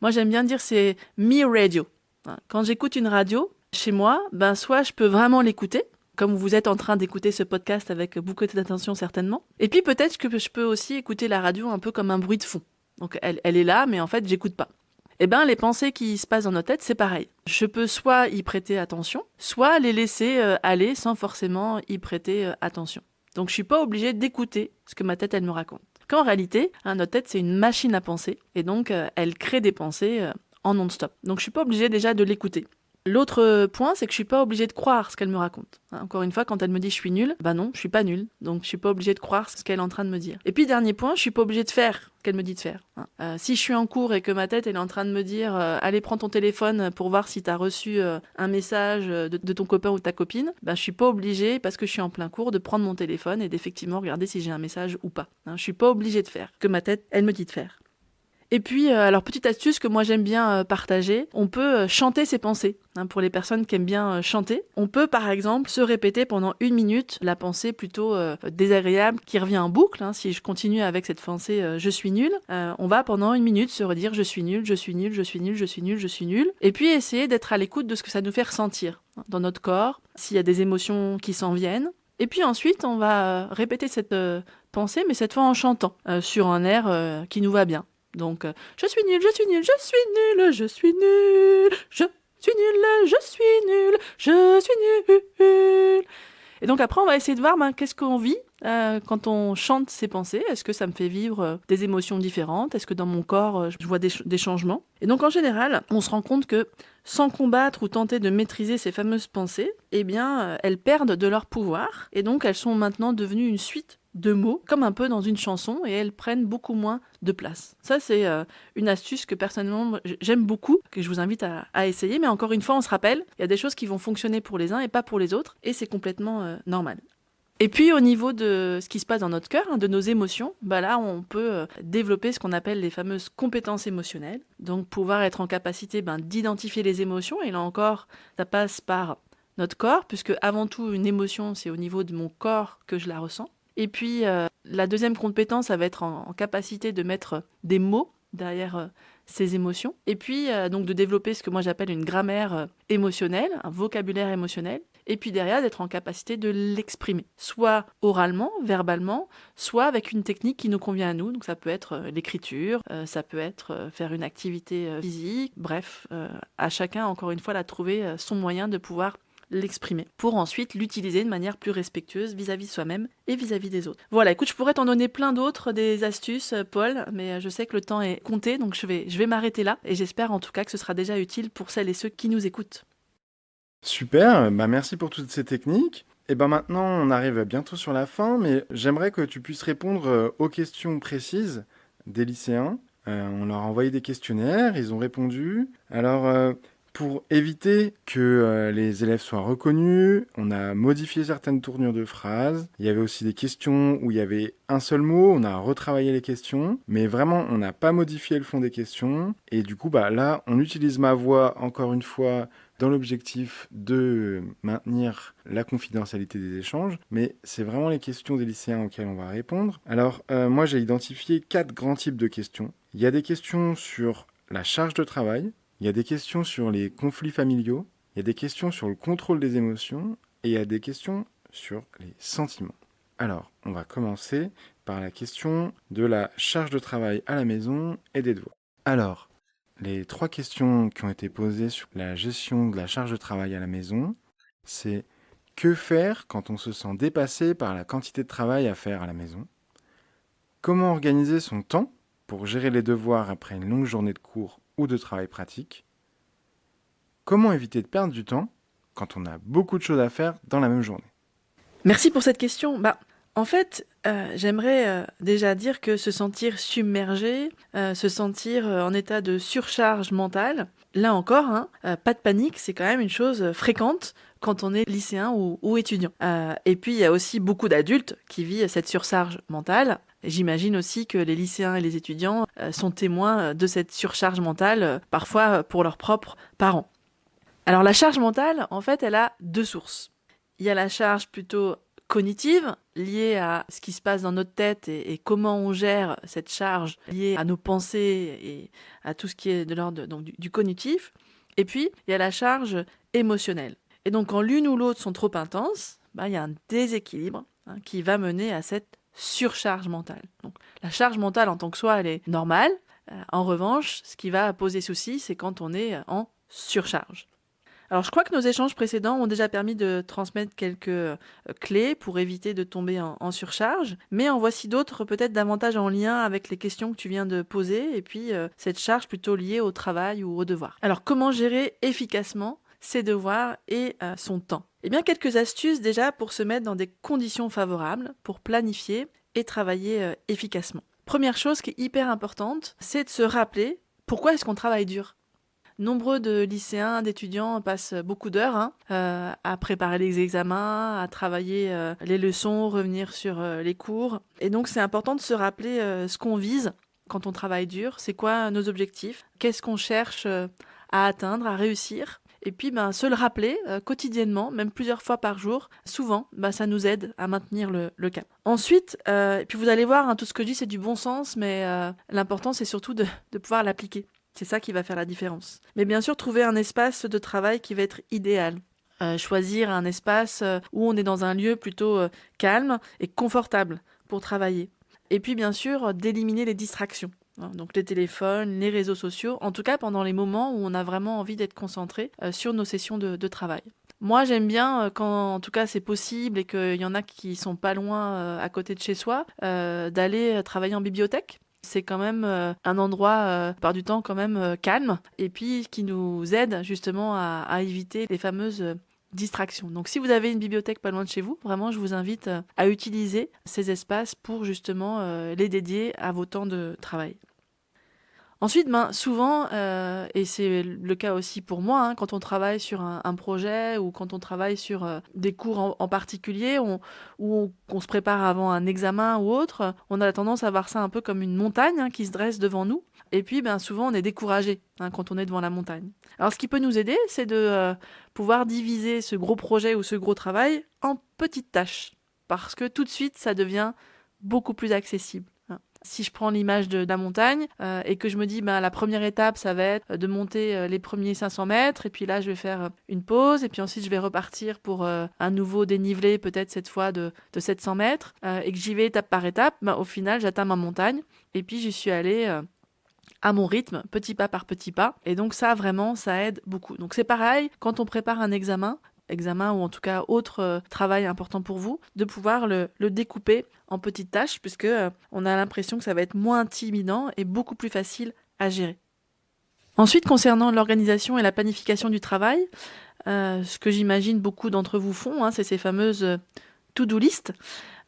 moi, j'aime bien dire c'est me radio. Quand j'écoute une radio, chez moi, soit je peux vraiment l'écouter, comme vous êtes en train d'écouter ce podcast avec beaucoup d'attention certainement. Et puis peut-être que je peux aussi écouter la radio un peu comme un bruit de fond. Donc elle est là, mais en fait, j'écoute pas. Les pensées qui se passent dans notre tête, c'est pareil. Je peux soit y prêter attention, soit les laisser aller sans forcément y prêter attention. Donc je suis pas obligée d'écouter ce que ma tête, elle me raconte. Qu'en réalité, notre tête, c'est une machine à penser. Et donc, elle crée des pensées en non-stop. Donc je suis pas obligée déjà de l'écouter. L'autre point, c'est que je suis pas obligée de croire ce qu'elle me raconte. Encore une fois, quand elle me dit je suis nulle, non, je suis pas nulle. Donc je suis pas obligée de croire ce qu'elle est en train de me dire. Et puis dernier point, je suis pas obligée de faire ce qu'elle me dit de faire. Si je suis en cours et que ma tête elle est en train de me dire allez prends ton téléphone pour voir si tu as reçu un message de ton copain ou de ta copine, je suis pas obligée parce que je suis en plein cours de prendre mon téléphone et d'effectivement regarder si j'ai un message ou pas. Je suis pas obligée de faire ce que ma tête elle me dit de faire. Et puis, alors petite astuce que moi j'aime bien partager, on peut chanter ses pensées. Pour les personnes qui aiment bien chanter, on peut par exemple se répéter pendant 1 minute la pensée plutôt désagréable qui revient en boucle. Si je continue avec cette pensée je suis nulle, on va pendant 1 minute se redire je suis nulle, je suis nulle, je suis nulle, je suis nulle, je suis nulle. Et puis essayer d'être à l'écoute de ce que ça nous fait ressentir dans notre corps, s'il y a des émotions qui s'en viennent. Et puis ensuite, on va répéter cette pensée, mais cette fois en chantant, sur un air qui nous va bien. Donc, je suis nul, je suis nul, je suis nul, je suis nul, je suis nul, je suis nul, je suis nul. Et donc après, on va essayer de voir qu'est-ce qu'on vit quand on chante ces pensées. Est-ce que ça me fait vivre des émotions différentes? Est-ce que dans mon corps, je vois des changements? Et donc en général, on se rend compte que sans combattre ou tenter de maîtriser ces fameuses pensées, eh bien, elles perdent de leur pouvoir. Et donc elles sont maintenant devenues une suite de mots, comme un peu dans une chanson, et elles prennent beaucoup moins de place. Ça, c'est une astuce que personnellement, j'aime beaucoup, que je vous invite à essayer. Mais encore une fois, on se rappelle, il y a des choses qui vont fonctionner pour les uns et pas pour les autres, et c'est complètement normal. Et puis au niveau de ce qui se passe dans notre cœur, de nos émotions, là on peut développer ce qu'on appelle les fameuses compétences émotionnelles. Donc pouvoir être en capacité d'identifier les émotions, et là encore, ça passe par notre corps, puisque avant tout une émotion c'est au niveau de mon corps que je la ressens. Et puis la deuxième compétence, ça va être en capacité de mettre des mots derrière ces émotions. Et puis donc de développer ce que moi j'appelle une grammaire émotionnelle, un vocabulaire émotionnel. Et puis derrière, d'être en capacité de l'exprimer, soit oralement, verbalement, soit avec une technique qui nous convient à nous. Donc ça peut être l'écriture, ça peut être faire une activité physique, bref, à chacun, encore une fois, de trouver son moyen de pouvoir l'exprimer, pour ensuite l'utiliser de manière plus respectueuse vis-à-vis de soi-même et vis-à-vis des autres. Voilà, écoute, je pourrais t'en donner plein d'autres, des astuces, Paul, mais je sais que le temps est compté, donc je vais m'arrêter là, et j'espère en tout cas que ce sera déjà utile pour celles et ceux qui nous écoutent. Super, merci pour toutes ces techniques. Et maintenant, on arrive bientôt sur la fin, mais j'aimerais que tu puisses répondre aux questions précises des lycéens. On leur a envoyé des questionnaires, ils ont répondu. Alors, pour éviter que les élèves soient reconnus, on a modifié certaines tournures de phrases. Il y avait aussi des questions où il y avait un seul mot, on a retravaillé les questions, mais vraiment, on n'a pas modifié le fond des questions. Et du coup, là, on utilise ma voix, encore une fois, dans l'objectif de maintenir la confidentialité des échanges, mais c'est vraiment les questions des lycéens auxquelles on va répondre. Alors, moi, j'ai identifié 4 grands types de questions. Il y a des questions sur la charge de travail, il y a des questions sur les conflits familiaux, il y a des questions sur le contrôle des émotions, et il y a des questions sur les sentiments. Alors, on va commencer par la question de la charge de travail à la maison et des devoirs. Alors, les 3 questions qui ont été posées sur la gestion de la charge de travail à la maison, c'est que faire quand on se sent dépassé par la quantité de travail à faire à la maison? Comment organiser son temps pour gérer les devoirs après une longue journée de cours ou de travail pratique? Comment éviter de perdre du temps quand on a beaucoup de choses à faire dans la même journée? Merci pour cette question. En fait, j'aimerais déjà dire que se sentir submergé, se sentir en état de surcharge mentale, là encore, pas de panique, c'est quand même une chose fréquente quand on est lycéen ou étudiant. Et puis, il y a aussi beaucoup d'adultes qui vivent cette surcharge mentale. Et j'imagine aussi que les lycéens et les étudiants sont témoins de cette surcharge mentale, parfois pour leurs propres parents. Alors la charge mentale, en fait, elle a 2 sources. Il y a la charge plutôt cognitive, liée à ce qui se passe dans notre tête et comment on gère cette charge liée à nos pensées et à tout ce qui est de l'ordre du cognitif. Et puis, il y a la charge émotionnelle. Et donc, quand l'une ou l'autre sont trop intenses, il y a un déséquilibre qui va mener à cette surcharge mentale. Donc, la charge mentale en tant que soi, elle est normale. En revanche, ce qui va poser souci, c'est quand on est en surcharge. Alors je crois que nos échanges précédents ont déjà permis de transmettre quelques clés pour éviter de tomber en surcharge, mais en voici d'autres peut-être davantage en lien avec les questions que tu viens de poser et puis cette charge plutôt liée au travail ou au devoir. Alors comment gérer efficacement ses devoirs et son temps? Eh bien quelques astuces déjà pour se mettre dans des conditions favorables, pour planifier et travailler efficacement. Première chose qui est hyper importante, c'est de se rappeler pourquoi est-ce qu'on travaille dur. Nombreux de lycéens, d'étudiants passent beaucoup d'heures à préparer les examens, à travailler les leçons, revenir sur les cours. Et donc c'est important de se rappeler ce qu'on vise quand on travaille dur, c'est quoi nos objectifs, qu'est-ce qu'on cherche à atteindre, à réussir. Et puis se le rappeler quotidiennement, même plusieurs fois par jour, souvent, ça nous aide à maintenir le cap. Ensuite, et puis vous allez voir, tout ce que je dis c'est du bon sens, mais l'important c'est surtout de pouvoir l'appliquer. C'est ça qui va faire la différence. Mais bien sûr, trouver un espace de travail qui va être idéal. choisir un espace où on est dans un lieu plutôt calme et confortable pour travailler. Et puis bien sûr, d'éliminer les distractions. Donc les téléphones, les réseaux sociaux, en tout cas pendant les moments où on a vraiment envie d'être concentré sur nos sessions de travail. Moi, j'aime bien quand, en tout cas, c'est possible et qu'il y en a qui sont pas loin à côté de chez soi, d'aller travailler en bibliothèque. C'est quand même un endroit, par du temps, quand même calme et puis qui nous aide justement à éviter les fameuses distractions. Donc, si vous avez une bibliothèque pas loin de chez vous, vraiment, je vous invite à utiliser ces espaces pour justement les dédier à vos temps de travail. Ensuite, souvent, et c'est le cas aussi pour moi, quand on travaille sur un projet ou quand on travaille sur des cours en particulier ou qu'on se prépare avant un examen ou autre, on a tendance à voir ça un peu comme une montagne qui se dresse devant nous. Et puis, souvent, on est découragé quand on est devant la montagne. Alors, ce qui peut nous aider, c'est de pouvoir diviser ce gros projet ou ce gros travail en petites tâches. Parce que tout de suite, ça devient beaucoup plus accessible. Si je prends l'image de la montagne et que je me dis la première étape ça va être de monter les premiers 500 mètres et puis là je vais faire une pause et puis ensuite je vais repartir pour un nouveau dénivelé peut-être cette fois de 700 mètres et que j'y vais étape par étape, au final j'atteins ma montagne et puis j'y suis allée à mon rythme, petit pas par petit pas, et donc ça vraiment ça aide beaucoup. Donc c'est pareil quand on prépare un examen ou en tout cas autre travail important pour vous, de pouvoir le découper en petites tâches puisque on a l'impression que ça va être moins intimidant et beaucoup plus facile à gérer. Ensuite, concernant l'organisation et la planification du travail, ce que j'imagine beaucoup d'entre vous font, c'est ces fameuses to-do list.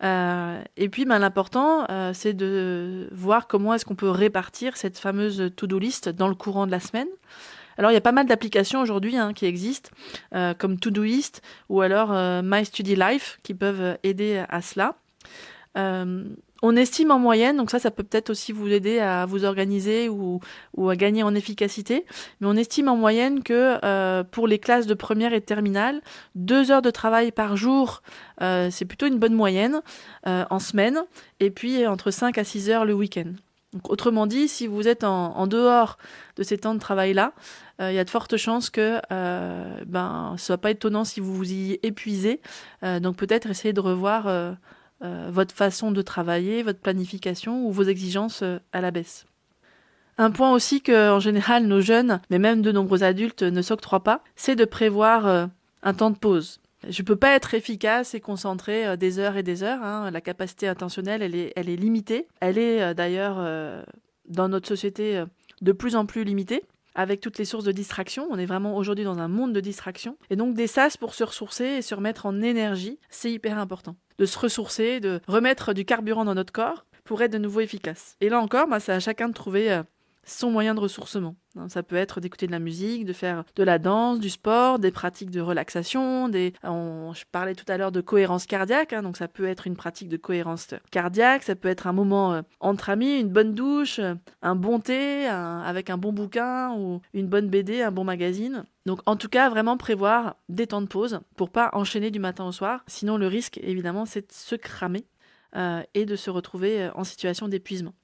Et puis l'important, c'est de voir comment est-ce qu'on peut répartir cette fameuse to-do list dans le courant de la semaine. Alors, il y a pas mal d'applications aujourd'hui qui existent, comme Todoist ou alors My Study Life, qui peuvent aider à cela. On estime en moyenne, donc ça peut peut-être aussi vous aider à vous organiser ou à gagner en efficacité, mais on estime en moyenne que pour les classes de première et de terminale, 2 heures de travail par jour, c'est plutôt une bonne moyenne en semaine, et puis entre 5 à 6 heures le week-end. Donc, autrement dit, si vous êtes en dehors de ces temps de travail-là, il y a de fortes chances que ce ne soit pas étonnant si vous vous y épuisez. Donc peut-être essayer de revoir votre façon de travailler, votre planification ou vos exigences à la baisse. Un point aussi qu'en général nos jeunes, mais même de nombreux adultes, ne s'octroient pas, c'est de prévoir un temps de pause. Je ne peux pas être efficace et concentré des heures et des heures. La capacité attentionnelle, elle est limitée. Elle est d'ailleurs, dans notre société, de plus en plus limitée, avec toutes les sources de distraction. On est vraiment aujourd'hui dans un monde de distraction. Et donc des sas pour se ressourcer et se remettre en énergie, c'est hyper important. De se ressourcer, de remettre du carburant dans notre corps pour être de nouveau efficace. Et là encore, c'est à chacun de trouver son moyen de ressourcement. Ça peut être d'écouter de la musique, de faire de la danse, du sport, des pratiques de relaxation. Je parlais tout à l'heure de cohérence cardiaque, donc ça peut être une pratique de cohérence cardiaque, ça peut être un moment entre amis, une bonne douche, un bon thé, avec un bon bouquin ou une bonne BD, un bon magazine. Donc en tout cas, vraiment prévoir des temps de pause pour pas enchaîner du matin au soir. Sinon, le risque, évidemment, c'est de se cramer et de se retrouver en situation d'épuisement.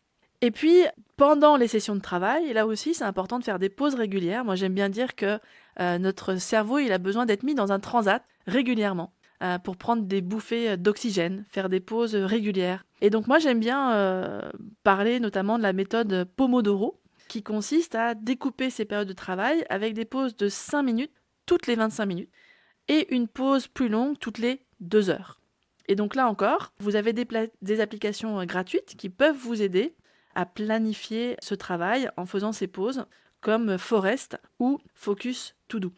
Et puis, pendant les sessions de travail, là aussi, c'est important de faire des pauses régulières. Moi, j'aime bien dire que notre cerveau, il a besoin d'être mis dans un transat régulièrement pour prendre des bouffées d'oxygène, faire des pauses régulières. Et donc, moi, j'aime bien parler notamment de la méthode Pomodoro, qui consiste à découper ces périodes de travail avec des pauses de 5 minutes toutes les 25 minutes et une pause plus longue toutes les 2 heures. Et donc là encore, vous avez des applications gratuites qui peuvent vous aider à planifier ce travail en faisant ces pauses comme Forest ou Focus To Do.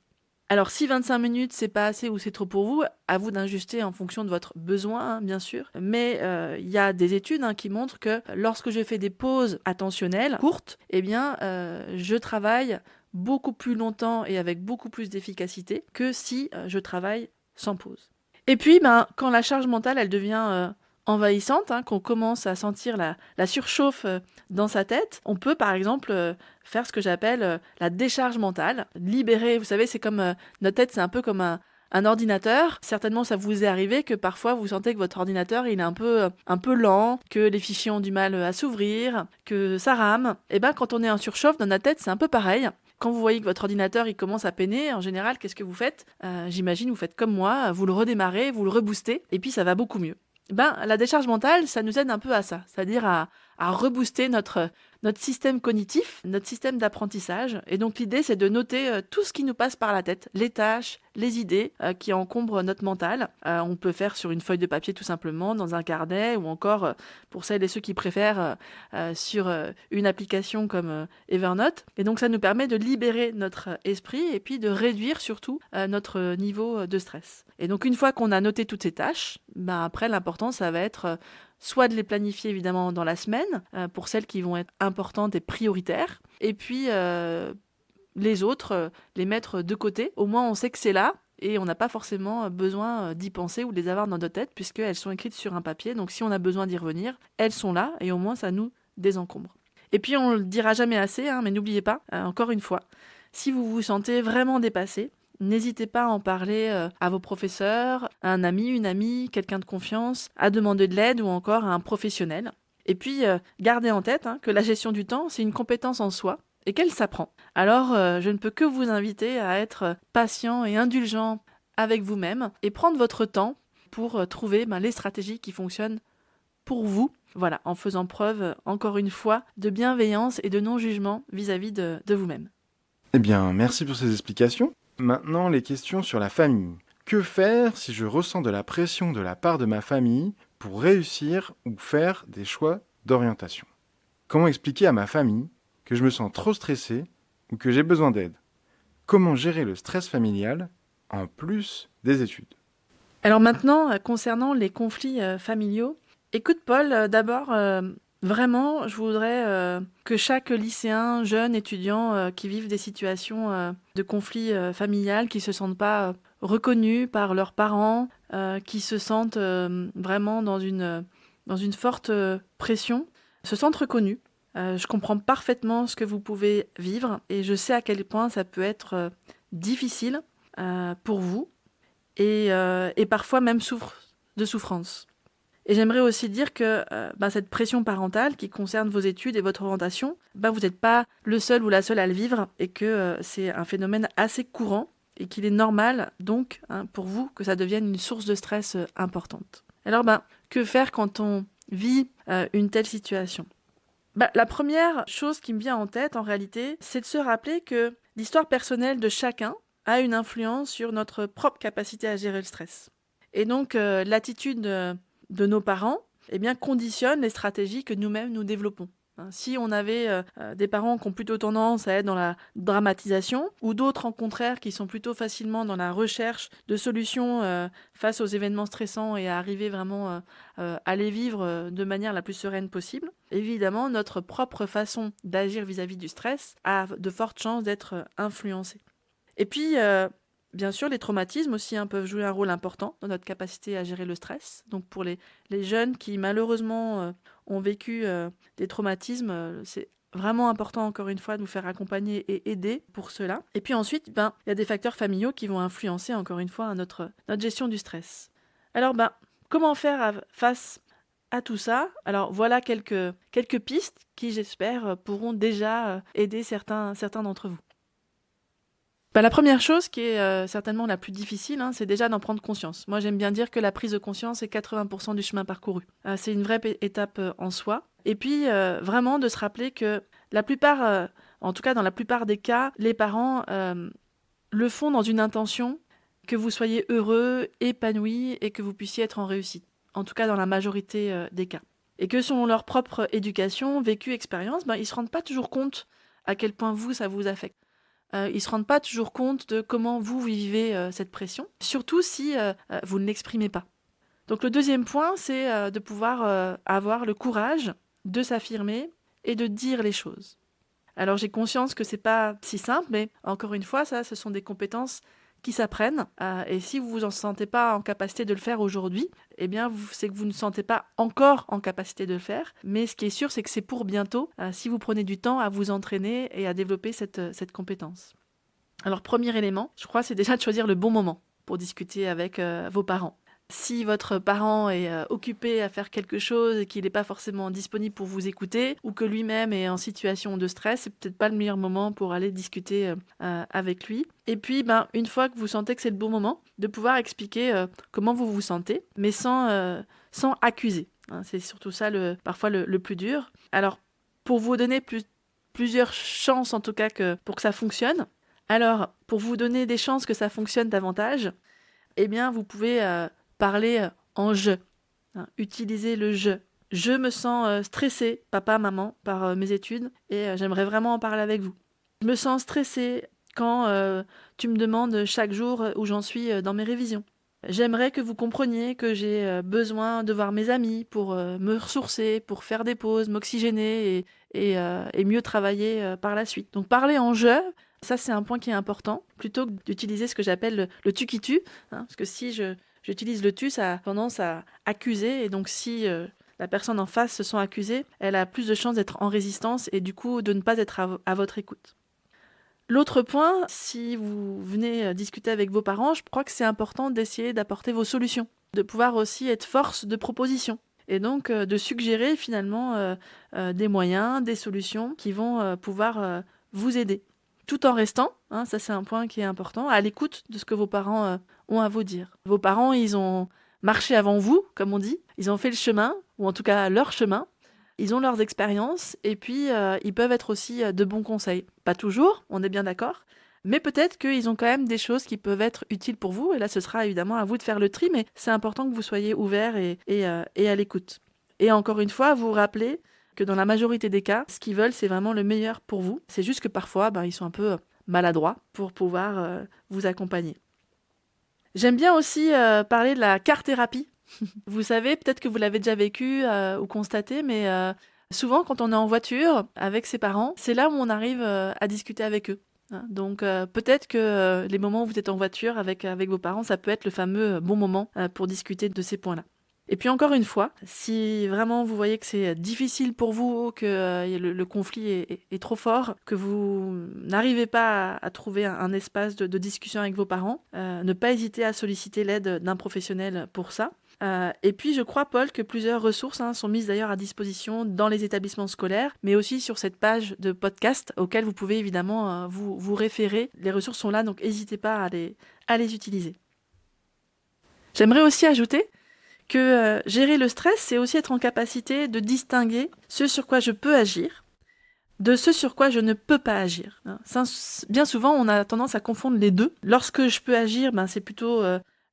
Alors si 25 minutes c'est pas assez ou c'est trop pour vous, à vous d'ajuster en fonction de votre besoin bien sûr, mais il y a des études qui montrent que lorsque je fais des pauses attentionnelles courtes, je travaille beaucoup plus longtemps et avec beaucoup plus d'efficacité que si je travaille sans pause. Et puis quand la charge mentale elle devient envahissante, qu'on commence à sentir la surchauffe dans sa tête, on peut par exemple faire ce que j'appelle la décharge mentale, libérer, vous savez, c'est comme notre tête, c'est un peu comme un ordinateur. Certainement, ça vous est arrivé que parfois vous sentez que votre ordinateur il est un peu lent, que les fichiers ont du mal à s'ouvrir, que ça rame. Et quand on est en surchauffe dans notre tête, c'est un peu pareil. Quand vous voyez que votre ordinateur il commence à peiner, en général, qu'est-ce que vous faites? J'imagine vous faites comme moi, vous le redémarrez, vous le reboostez, et puis ça va beaucoup mieux. La décharge mentale, ça nous aide un peu à ça, c'est-à-dire à rebooster notre système cognitif, notre système d'apprentissage. Et donc l'idée, c'est de noter tout ce qui nous passe par la tête, les tâches, les idées qui encombrent notre mental. On peut faire sur une feuille de papier tout simplement, dans un carnet, ou encore, pour celles et ceux qui préfèrent, sur une application comme Evernote. Et donc ça nous permet de libérer notre esprit et puis de réduire surtout notre niveau de stress. Et donc une fois qu'on a noté toutes ces tâches, après l'important, ça va être soit de les planifier évidemment dans la semaine, pour celles qui vont être importantes et prioritaires, et puis les autres, les mettre de côté. Au moins on sait que c'est là, et on n'a pas forcément besoin d'y penser ou de les avoir dans notre tête, puisqu'elles sont écrites sur un papier, donc si on a besoin d'y revenir, elles sont là, et au moins ça nous désencombre. Et puis on le dira jamais assez, mais n'oubliez pas, encore une fois, si vous vous sentez vraiment dépassé, n'hésitez pas à en parler à vos professeurs, à un ami, une amie, quelqu'un de confiance, à demander de l'aide ou encore à un professionnel. Et puis, gardez en tête que la gestion du temps, c'est une compétence en soi et qu'elle s'apprend. Alors, je ne peux que vous inviter à être patient et indulgent avec vous-même et prendre votre temps pour trouver les stratégies qui fonctionnent pour vous. Voilà, en faisant preuve, encore une fois, de bienveillance et de non-jugement vis-à-vis de vous-même. Eh bien, merci pour ces explications. Maintenant, les questions sur la famille. Que faire si je ressens de la pression de la part de ma famille pour réussir ou faire des choix d'orientation? Comment expliquer à ma famille que je me sens trop stressé ou que j'ai besoin d'aide? Comment gérer le stress familial en plus des études? Alors maintenant, concernant les conflits familiaux, écoute Paul, d'abord, vraiment, je voudrais que chaque lycéen, jeune, étudiant qui vivent des situations de conflit familial, qui se sentent pas reconnus par leurs parents, qui se sentent vraiment dans une forte pression, se sentent reconnus. Je comprends parfaitement ce que vous pouvez vivre et je sais à quel point ça peut être difficile pour vous et parfois même de souffrance. Et j'aimerais aussi dire que cette pression parentale qui concerne vos études et votre orientation, vous n'êtes pas le seul ou la seule à le vivre et que c'est un phénomène assez courant et qu'il est normal donc pour vous que ça devienne une source de stress importante. Alors que faire quand on vit une telle situation? La première chose qui me vient en tête en réalité, c'est de se rappeler que l'histoire personnelle de chacun a une influence sur notre propre capacité à gérer le stress. Et donc l'attitude de nos parents conditionne les stratégies que nous-mêmes nous développons. Si on avait des parents qui ont plutôt tendance à être dans la dramatisation, ou d'autres en contraire qui sont plutôt facilement dans la recherche de solutions face aux événements stressants et à arriver vraiment à les vivre de manière la plus sereine possible, évidemment notre propre façon d'agir vis-à-vis du stress a de fortes chances d'être influencée. Et puis bien sûr, les traumatismes aussi peuvent jouer un rôle important dans notre capacité à gérer le stress. Donc pour les jeunes qui malheureusement ont vécu des traumatismes, c'est vraiment important encore une fois de nous faire accompagner et aider pour cela. Et puis ensuite, il y a des facteurs familiaux qui vont influencer encore une fois notre gestion du stress. Alors comment faire face à tout ça? Alors voilà quelques pistes qui j'espère pourront déjà aider certains d'entre vous. La première chose qui est certainement la plus difficile, c'est déjà d'en prendre conscience. Moi, j'aime bien dire que la prise de conscience est 80% du chemin parcouru. C'est une vraie étape en soi. Et puis, vraiment de se rappeler que la plupart, en tout cas dans la plupart des cas, les parents le font dans une intention que vous soyez heureux, épanoui et que vous puissiez être en réussite. En tout cas dans la majorité des cas. Et que selon leur propre éducation, vécu, expérience, ils ne se rendent pas toujours compte à quel point ça vous affecte. Ils ne se rendent pas toujours compte de comment vous vivez cette pression, surtout si vous ne l'exprimez pas. Donc le deuxième point, c'est de pouvoir avoir le courage de s'affirmer et de dire les choses. Alors j'ai conscience que c'est pas si simple, mais encore une fois, ce sont des compétences qui s'apprennent. Et si vous en sentez pas en capacité de le faire aujourd'hui, c'est que vous ne sentez pas encore en capacité de le faire. Mais ce qui est sûr, c'est que c'est pour bientôt, si vous prenez du temps à vous entraîner et à développer cette compétence. Alors, premier élément, je crois, c'est déjà de choisir le bon moment pour discuter avec vos parents. Si votre parent est occupé à faire quelque chose et qu'il n'est pas forcément disponible pour vous écouter, ou que lui-même est en situation de stress, c'est peut-être pas le meilleur moment pour aller discuter avec lui. Et puis, une fois que vous sentez que c'est le bon moment, de pouvoir expliquer comment vous vous sentez, mais sans accuser. Hein. C'est surtout ça parfois le plus dur. Alors, pour vous donner plusieurs chances, en tout cas, pour que ça fonctionne, alors, pour vous donner des chances que ça fonctionne davantage, eh bien, vous pouvez parler en je. Hein, utiliser le je. Je me sens stressée, papa, maman, par mes études, et j'aimerais vraiment en parler avec vous. Je me sens stressée quand tu me demandes chaque jour où j'en suis dans mes révisions. J'aimerais que vous compreniez que j'ai besoin de voir mes amis pour me ressourcer, pour faire des pauses, m'oxygéner et mieux travailler par la suite. Donc parler en je, ça c'est un point qui est important, plutôt que d'utiliser ce que j'appelle le tu qui tue, hein, parce que si j'utilise le tu, ça a tendance à accuser, et donc si la personne en face se sent accusée, elle a plus de chances d'être en résistance et du coup de ne pas être à votre écoute. L'autre point, si vous venez discuter avec vos parents, je crois que c'est important d'essayer d'apporter vos solutions, de pouvoir aussi être force de proposition. Et donc de suggérer finalement des moyens, des solutions qui vont pouvoir vous aider. Tout en restant, hein, ça c'est un point qui est important, à l'écoute de ce que vos parents ont à vous dire. Vos parents, ils ont marché avant vous, comme on dit, ils ont fait le chemin, ou en tout cas leur chemin. Ils ont leurs expériences et puis ils peuvent être aussi de bons conseils. Pas toujours, on est bien d'accord, mais peut-être qu'ils ont quand même des choses qui peuvent être utiles pour vous. Et là, ce sera évidemment à vous de faire le tri, mais c'est important que vous soyez ouverts et à l'écoute. Et encore une fois, vous rappelez que dans la majorité des cas, ce qu'ils veulent, c'est vraiment le meilleur pour vous. C'est juste que parfois, ils sont un peu maladroits pour pouvoir vous accompagner. J'aime bien aussi parler de la car-thérapie. Vous savez, peut-être que vous l'avez déjà vécu ou constaté, mais souvent quand on est en voiture avec ses parents, c'est là où on arrive à discuter avec eux. Hein. Donc peut-être que les moments où vous êtes en voiture avec vos parents, ça peut être le fameux bon moment pour discuter de ces points-là. Et puis encore une fois, si vraiment vous voyez que c'est difficile pour vous, que le conflit est trop fort, que vous n'arrivez pas à trouver un espace de discussion avec vos parents, ne pas hésiter à solliciter l'aide d'un professionnel pour ça. Et puis je crois, Paul, que plusieurs ressources sont mises d'ailleurs à disposition dans les établissements scolaires, mais aussi sur cette page de podcast auquel vous pouvez évidemment vous référer. Les ressources sont là, donc n'hésitez pas à les utiliser. J'aimerais aussi ajouter que gérer le stress, c'est aussi être en capacité de distinguer ce sur quoi je peux agir de ce sur quoi je ne peux pas agir. Bien souvent, on a tendance à confondre les deux. Lorsque je peux agir, c'est plutôt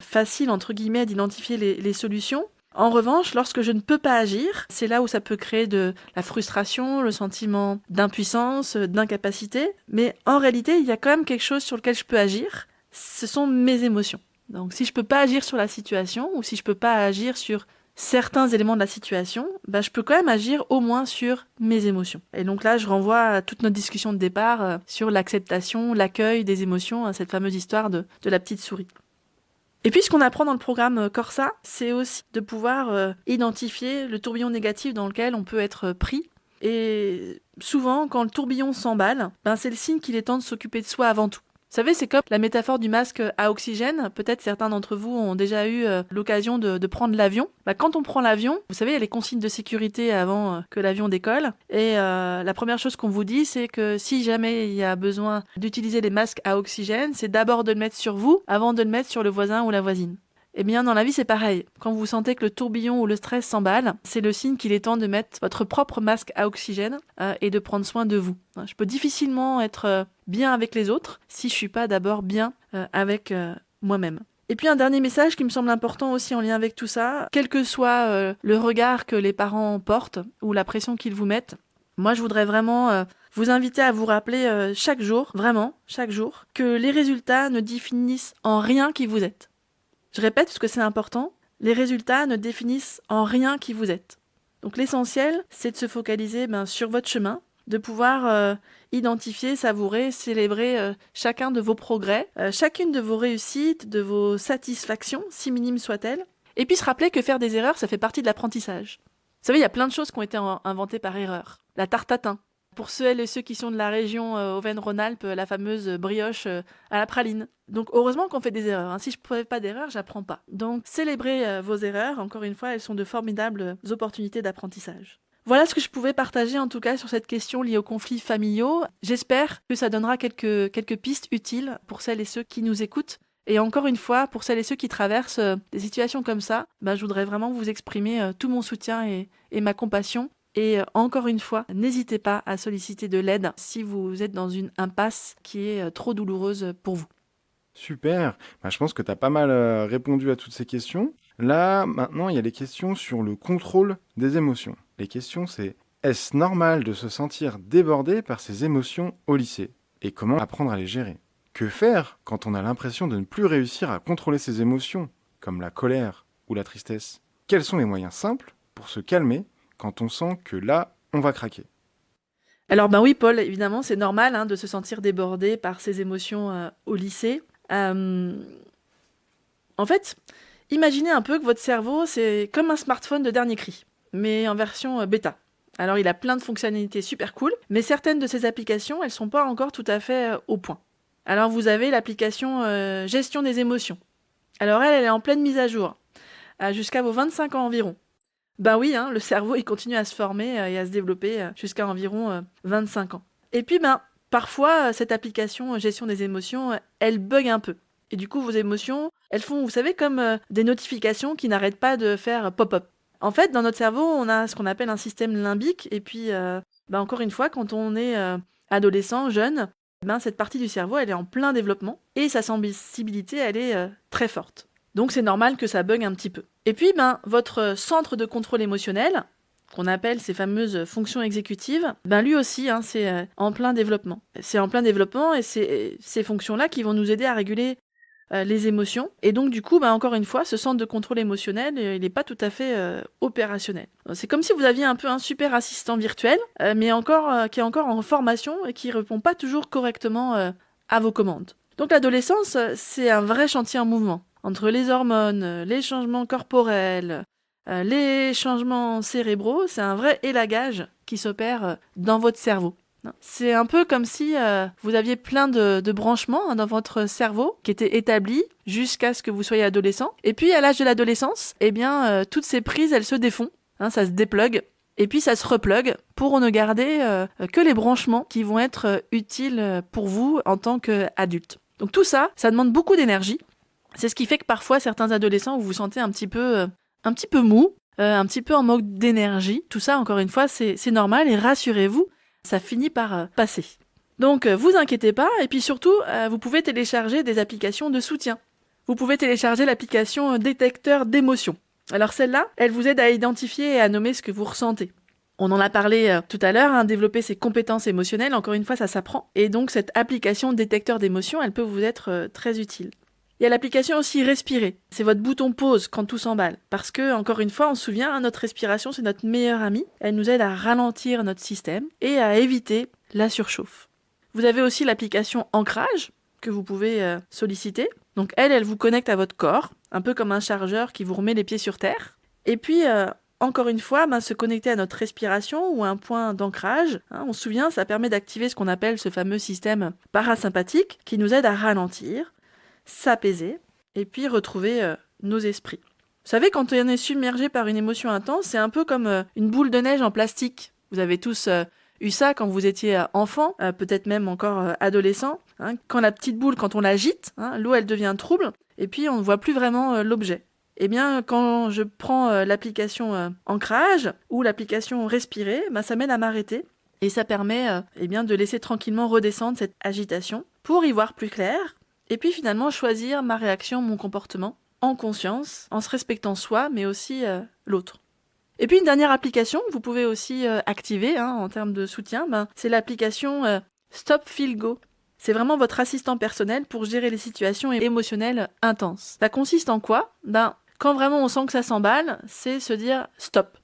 facile, entre guillemets, d'identifier les solutions. En revanche, lorsque je ne peux pas agir, c'est là où ça peut créer de la frustration, le sentiment d'impuissance, d'incapacité. Mais en réalité, il y a quand même quelque chose sur lequel je peux agir. Ce sont mes émotions. Donc si je peux pas agir sur la situation, ou si je peux pas agir sur certains éléments de la situation, je peux quand même agir au moins sur mes émotions. Et donc là, je renvoie à toute notre discussion de départ sur l'acceptation, l'accueil des émotions, cette fameuse histoire de la petite souris. Et puis ce qu'on apprend dans le programme Corsa, c'est aussi de pouvoir identifier le tourbillon négatif dans lequel on peut être pris. Et souvent, quand le tourbillon s'emballe, c'est le signe qu'il est temps de s'occuper de soi avant tout. Vous savez, c'est comme la métaphore du masque à oxygène. Peut-être certains d'entre vous ont déjà eu l'occasion de prendre l'avion. Quand on prend l'avion, vous savez, il y a les consignes de sécurité avant que l'avion décolle. Et la première chose qu'on vous dit, c'est que si jamais il y a besoin d'utiliser les masques à oxygène, c'est d'abord de le mettre sur vous avant de le mettre sur le voisin ou la voisine. Eh bien, dans la vie, c'est pareil. Quand vous sentez que le tourbillon ou le stress s'emballe, c'est le signe qu'il est temps de mettre votre propre masque à oxygène et de prendre soin de vous. Je peux difficilement être bien avec les autres si je suis pas d'abord bien avec moi-même. Et puis un dernier message qui me semble important aussi en lien avec tout ça, quel que soit le regard que les parents portent ou la pression qu'ils vous mettent, moi je voudrais vraiment vous inviter à vous rappeler chaque jour, vraiment, chaque jour, que les résultats ne définissent en rien qui vous êtes. Je répète parce que c'est important, les résultats ne définissent en rien qui vous êtes. Donc l'essentiel, c'est de se focaliser sur votre chemin, de pouvoir identifier, savourer, célébrer chacun de vos progrès, chacune de vos réussites, de vos satisfactions, si minimes soient-elles. Et puis se rappeler que faire des erreurs, ça fait partie de l'apprentissage. Vous savez, il y a plein de choses qui ont été inventées par erreur. La tarte tatin, Pour ceux et ceux qui sont de la région Auvergne-Rhône-Alpes, la fameuse brioche à la praline. Donc heureusement qu'on fait des erreurs, hein. Si je ne fais pas d'erreurs, j'apprends pas. Donc célébrez vos erreurs, encore une fois, elles sont de formidables opportunités d'apprentissage. Voilà ce que je pouvais partager en tout cas sur cette question liée aux conflits familiaux. J'espère que ça donnera quelques pistes utiles pour celles et ceux qui nous écoutent. Et encore une fois, pour celles et ceux qui traversent des situations comme ça, je voudrais vraiment vous exprimer tout mon soutien et ma compassion. Et encore une fois, n'hésitez pas à solliciter de l'aide si vous êtes dans une impasse qui est trop douloureuse pour vous. Super. Je pense que tu as pas mal répondu à toutes ces questions. Là, maintenant, il y a les questions sur le contrôle des émotions. Les questions, c'est est-ce normal de se sentir débordé par ses émotions au lycée? Et comment apprendre à les gérer? Que faire quand on a l'impression de ne plus réussir à contrôler ses émotions, comme la colère ou la tristesse? Quels sont les moyens simples pour se calmer quand on sent que là, on va craquer? Alors oui, Paul, évidemment, c'est normal de se sentir débordé par ses émotions au lycée. En fait, imaginez un peu que votre cerveau, c'est comme un smartphone de dernier cri, mais en version bêta. Alors, il a plein de fonctionnalités super cool, mais certaines de ces applications, elles sont pas encore tout à fait au point. Alors, vous avez l'application Gestion des émotions. Alors, elle est en pleine mise à jour, jusqu'à vos 25 ans environ. Oui, le cerveau, il continue à se former et à se développer jusqu'à environ 25 ans. Et puis, parfois, cette application Gestion des émotions, elle bug un peu. Et du coup, vos émotions, elles font, vous savez, comme des notifications qui n'arrêtent pas de faire pop-up. En fait, dans notre cerveau, on a ce qu'on appelle un système limbique. Et puis, encore une fois, quand on est adolescent, jeune, cette partie du cerveau, elle est en plein développement. Et sa sensibilité, elle est très forte. Donc, c'est normal que ça bug un petit peu. Et puis, votre centre de contrôle émotionnel, qu'on appelle ces fameuses fonctions exécutives, lui aussi, c'est en plein développement. C'est en plein développement et c'est ces fonctions-là qui vont nous aider à réguler les émotions. Et donc, du coup, encore une fois, ce centre de contrôle émotionnel, il n'est pas tout à fait opérationnel. C'est comme si vous aviez un peu un super assistant virtuel, mais qui est encore en formation et qui ne répond pas toujours correctement à vos commandes. Donc, l'adolescence, c'est un vrai chantier en mouvement. Entre les hormones, les changements corporels, les changements cérébraux, c'est un vrai élagage qui s'opère dans votre cerveau. C'est un peu comme si vous aviez plein de branchements dans votre cerveau qui étaient établis jusqu'à ce que vous soyez adolescent. Et puis à l'âge de l'adolescence, toutes ces prises, elles se défont, ça se déplugue. Et puis ça se replugue pour ne garder que les branchements qui vont être utiles pour vous en tant qu'adulte. Donc tout ça, ça demande beaucoup d'énergie. C'est ce qui fait que parfois, certains adolescents, vous vous sentez un petit peu mou, un petit peu en manque d'énergie. Tout ça, encore une fois, c'est normal et rassurez-vous, ça finit par passer. Donc, vous inquiétez pas. Et puis surtout, vous pouvez télécharger des applications de soutien. Vous pouvez télécharger l'application détecteur d'émotions. Alors celle-là, elle vous aide à identifier et à nommer ce que vous ressentez. On en a parlé tout à l'heure, développer ses compétences émotionnelles, encore une fois, ça s'apprend. Et donc, cette application détecteur d'émotions, elle peut vous être très utile. Il y a l'application aussi Respirer. C'est votre bouton pause quand tout s'emballe. Parce que, encore une fois, on se souvient, notre respiration, c'est notre meilleure amie. Elle nous aide à ralentir notre système et à éviter la surchauffe. Vous avez aussi l'application Ancrage que vous pouvez solliciter. Donc elle vous connecte à votre corps, un peu comme un chargeur qui vous remet les pieds sur terre. Et puis, encore une fois, se connecter à notre respiration ou à un point d'ancrage. On se souvient, ça permet d'activer ce qu'on appelle ce fameux système parasympathique qui nous aide à ralentir, s'apaiser et puis retrouver nos esprits. Vous savez, quand on est submergé par une émotion intense, c'est un peu comme une boule de neige en plastique. Vous avez tous eu ça quand vous étiez enfant, peut-être même encore adolescent. Quand la petite boule, quand on l'agite, l'eau elle devient trouble et puis on ne voit plus vraiment l'objet. Eh bien, quand je prends l'application Ancrage ou l'application Respirer, ça m'aide à m'arrêter et ça permet de laisser tranquillement redescendre cette agitation pour y voir plus clair. Et puis finalement choisir ma réaction, mon comportement, en conscience, en se respectant soi, mais aussi l'autre. Et puis une dernière application que vous pouvez aussi activer en termes de soutien, c'est l'application Stop Feel Go. C'est vraiment votre assistant personnel pour gérer les situations émotionnelles intenses. Ça consiste en quoi ? Quand vraiment on sent que ça s'emballe, c'est se dire stop.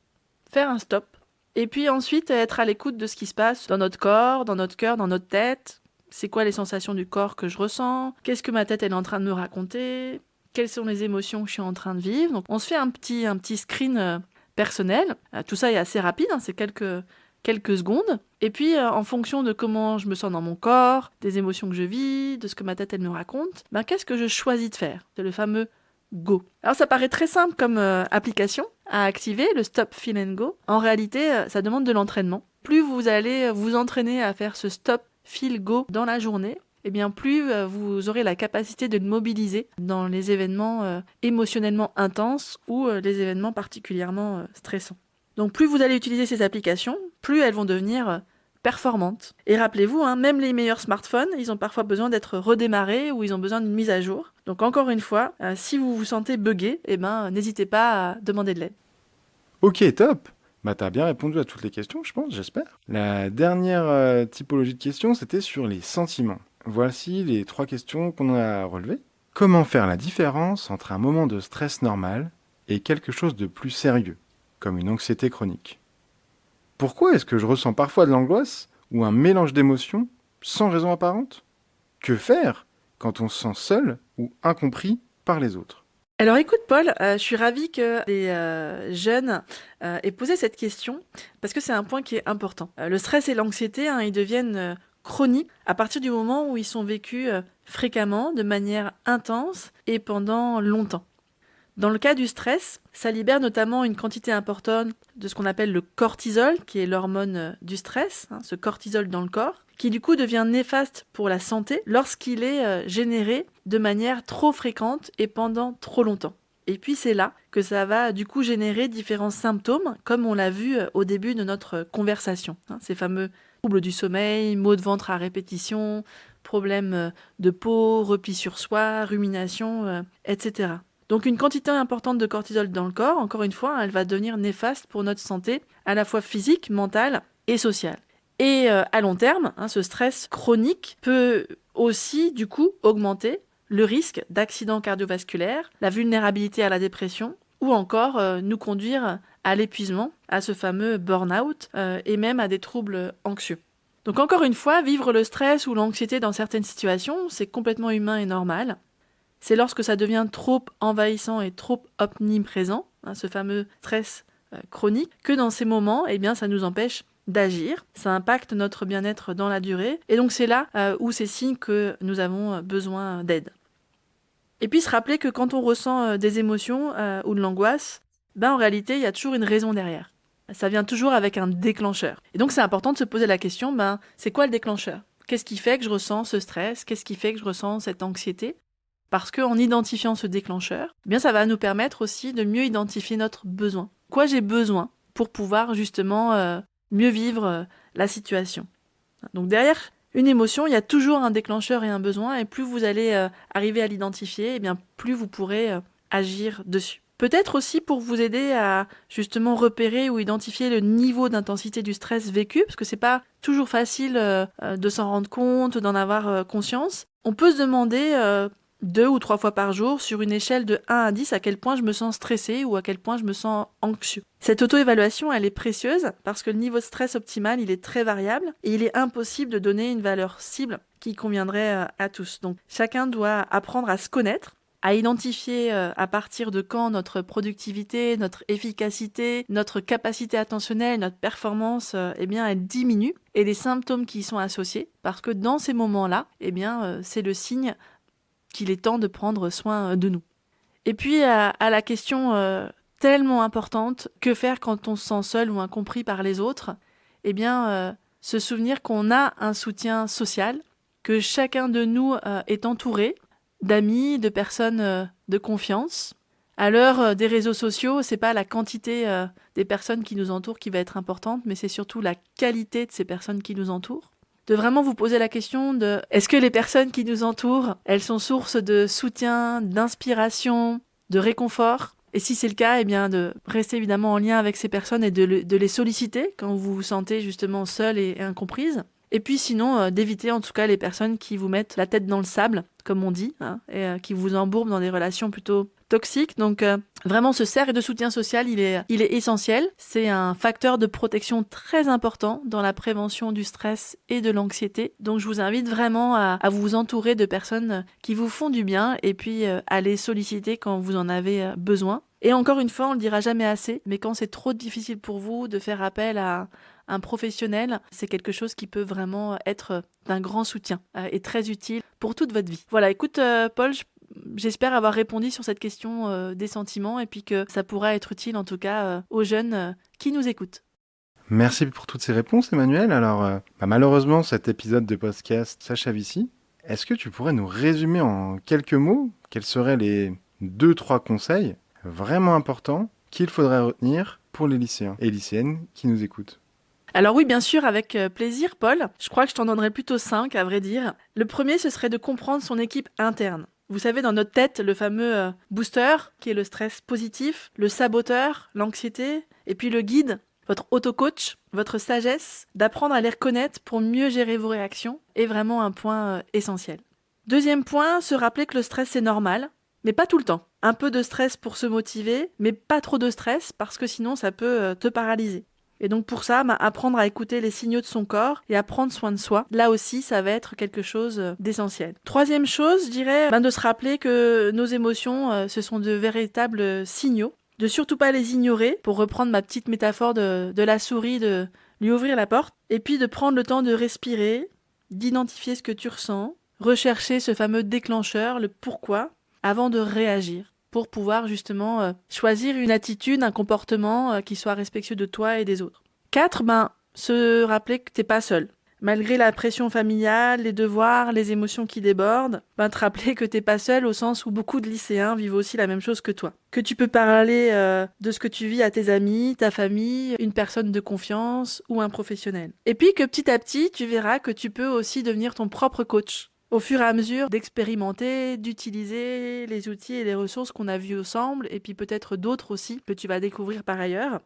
Faire un stop. Et puis ensuite être à l'écoute de ce qui se passe dans notre corps, dans notre cœur, dans notre tête. C'est quoi les sensations du corps que je ressens? Qu'est-ce que ma tête elle est en train de me raconter? Quelles sont les émotions que je suis en train de vivre? Donc on se fait un petit screen personnel. Tout ça est assez rapide, c'est quelques quelques secondes. Et puis, en fonction de comment je me sens dans mon corps, des émotions que je vis, de ce que ma tête elle me raconte, qu'est-ce que je choisis de faire? C'est le fameux Go. Alors ça paraît très simple comme application à activer, le Stop, Feel and Go. En réalité, ça demande de l'entraînement. Plus vous allez vous entraîner à faire ce Stop, Feel, Go dans la journée, plus vous aurez la capacité de le mobiliser dans les événements émotionnellement intenses ou les événements particulièrement stressants. Donc plus vous allez utiliser ces applications, plus elles vont devenir performantes. Et rappelez-vous, même les meilleurs smartphones, ils ont parfois besoin d'être redémarrés ou ils ont besoin d'une mise à jour. Donc encore une fois, si vous vous sentez buggé, n'hésitez pas à demander de l'aide. Ok, top. T'as bien répondu à toutes les questions, je pense, j'espère. La dernière typologie de questions, c'était sur les sentiments. Voici les 3 questions qu'on a relevées. Comment faire la différence entre un moment de stress normal et quelque chose de plus sérieux, comme une anxiété chronique? Pourquoi est-ce que je ressens parfois de l'angoisse ou un mélange d'émotions sans raison apparente? Que faire quand on se sent seul ou incompris par les autres? Alors écoute Paul, je suis ravie que les jeunes aient posé cette question parce que c'est un point qui est important. Le stress et l'anxiété, ils deviennent chroniques à partir du moment où ils sont vécus fréquemment, de manière intense et pendant longtemps. Dans le cas du stress, ça libère notamment une quantité importante de ce qu'on appelle le cortisol, qui est l'hormone du stress, ce cortisol dans le corps, qui du coup devient néfaste pour la santé lorsqu'il est généré de manière trop fréquente et pendant trop longtemps. Et puis c'est là que ça va du coup générer différents symptômes, comme on l'a vu au début de notre conversation. Ces fameux troubles du sommeil, maux de ventre à répétition, problèmes de peau, repli sur soi, rumination, etc. Donc une quantité importante de cortisol dans le corps, encore une fois, elle va devenir néfaste pour notre santé, à la fois physique, mentale et sociale. Et à long terme, ce stress chronique peut aussi, du coup, augmenter le risque d'accidents cardiovasculaires, la vulnérabilité à la dépression, ou encore nous conduire à l'épuisement, à ce fameux burn-out, et même à des troubles anxieux. Donc encore une fois, vivre le stress ou l'anxiété dans certaines situations, c'est complètement humain et normal. C'est lorsque ça devient trop envahissant et trop omniprésent, ce fameux stress chronique, que dans ces moments, ça nous empêche d'agir, ça impacte notre bien-être dans la durée, et donc c'est là où c'est signe que nous avons besoin d'aide. Et puis se rappeler que quand on ressent des émotions ou de l'angoisse, en réalité, il y a toujours une raison derrière. Ça vient toujours avec un déclencheur. Et donc c'est important de se poser la question, c'est quoi le déclencheur? Qu'est-ce qui fait que je ressens ce stress? Qu'est-ce qui fait que je ressens cette anxiété? Parce qu'en identifiant ce déclencheur, ça va nous permettre aussi de mieux identifier notre besoin. Quoi j'ai besoin pour pouvoir justement mieux vivre la situation. Donc derrière une émotion, il y a toujours un déclencheur et un besoin, et plus vous allez arriver à l'identifier, plus vous pourrez agir dessus. Peut-être aussi pour vous aider à justement repérer ou identifier le niveau d'intensité du stress vécu, parce que c'est pas toujours facile de s'en rendre compte, d'en avoir conscience. On peut se demander 2 ou 3 fois par jour, sur une échelle de 1 à 10, à quel point je me sens stressé ou à quel point je me sens anxieux. Cette auto-évaluation, elle est précieuse parce que le niveau de stress optimal, il est très variable et il est impossible de donner une valeur cible qui conviendrait à tous. Donc chacun doit apprendre à se connaître, à identifier à partir de quand notre productivité, notre efficacité, notre capacité attentionnelle, notre performance, elle diminue, et les symptômes qui y sont associés, parce que dans ces moments-là, c'est le signe qu'il est temps de prendre soin de nous. Et puis à la question tellement importante, que faire quand on se sent seul ou incompris par les autres? Se souvenir qu'on a un soutien social, que chacun de nous est entouré d'amis, de personnes de confiance. À l'heure des réseaux sociaux, c'est pas la quantité des personnes qui nous entourent qui va être importante, mais c'est surtout la qualité de ces personnes qui nous entourent. De vraiment vous poser la question de est-ce que les personnes qui nous entourent, elles sont source de soutien, d'inspiration, de réconfort? Et si c'est le cas, de rester évidemment en lien avec ces personnes et de les solliciter quand vous vous sentez justement seule et incomprise. Et puis sinon, d'éviter en tout cas les personnes qui vous mettent la tête dans le sable, comme on dit, et qui vous embourbent dans des relations plutôt toxiques. Donc vraiment, ce cercle de soutien social, il est essentiel. C'est un facteur de protection très important dans la prévention du stress et de l'anxiété. Donc je vous invite vraiment à vous entourer de personnes qui vous font du bien et puis à les solliciter quand vous en avez besoin. Et encore une fois, on le dira jamais assez, mais quand c'est trop difficile pour vous de faire appel à un professionnel, c'est quelque chose qui peut vraiment être d'un grand soutien et très utile pour toute votre vie. Voilà, écoute Paul, j'espère avoir répondu sur cette question des sentiments et puis que ça pourra être utile en tout cas aux jeunes qui nous écoutent. Merci pour toutes ces réponses, Emmanuel. Alors, malheureusement, cet épisode de podcast s'achève ici. Est-ce que tu pourrais nous résumer en quelques mots quels seraient les 2-3 conseils vraiment importants qu'il faudrait retenir pour les lycéens et lycéennes qui nous écoutent? Alors oui, bien sûr, avec plaisir, Paul. Je crois que je t'en donnerais plutôt 5, à vrai dire. Le premier, ce serait de comprendre son équipe interne. Vous savez, dans notre tête, le fameux booster, qui est le stress positif, le saboteur, l'anxiété, et puis le guide, votre auto-coach, votre sagesse, d'apprendre à les reconnaître pour mieux gérer vos réactions, est vraiment un point essentiel. Deuxième point, se rappeler que le stress, c'est normal, mais pas tout le temps. Un peu de stress pour se motiver, mais pas trop de stress, parce que sinon, ça peut te paralyser. Et donc pour ça, apprendre à écouter les signaux de son corps et à prendre soin de soi, là aussi, ça va être quelque chose d'essentiel. Troisième chose, je dirais, de se rappeler que nos émotions, ce sont de véritables signaux, de surtout pas les ignorer, pour reprendre ma petite métaphore de la souris, de lui ouvrir la porte, et puis de prendre le temps de respirer, d'identifier ce que tu ressens, rechercher ce fameux déclencheur, le pourquoi, avant de réagir, pour pouvoir justement choisir une attitude, un comportement qui soit respectueux de toi et des autres. 4, se rappeler que t'es pas seul. Malgré la pression familiale, les devoirs, les émotions qui débordent, te rappeler que t'es pas seul au sens où beaucoup de lycéens vivent aussi la même chose que toi. Que tu peux parler de ce que tu vis à tes amis, ta famille, une personne de confiance ou un professionnel. Et puis que petit à petit, tu verras que tu peux aussi devenir ton propre coach. Au fur et à mesure d'expérimenter, d'utiliser les outils et les ressources qu'on a vus ensemble, et puis peut-être d'autres aussi que tu vas découvrir par ailleurs,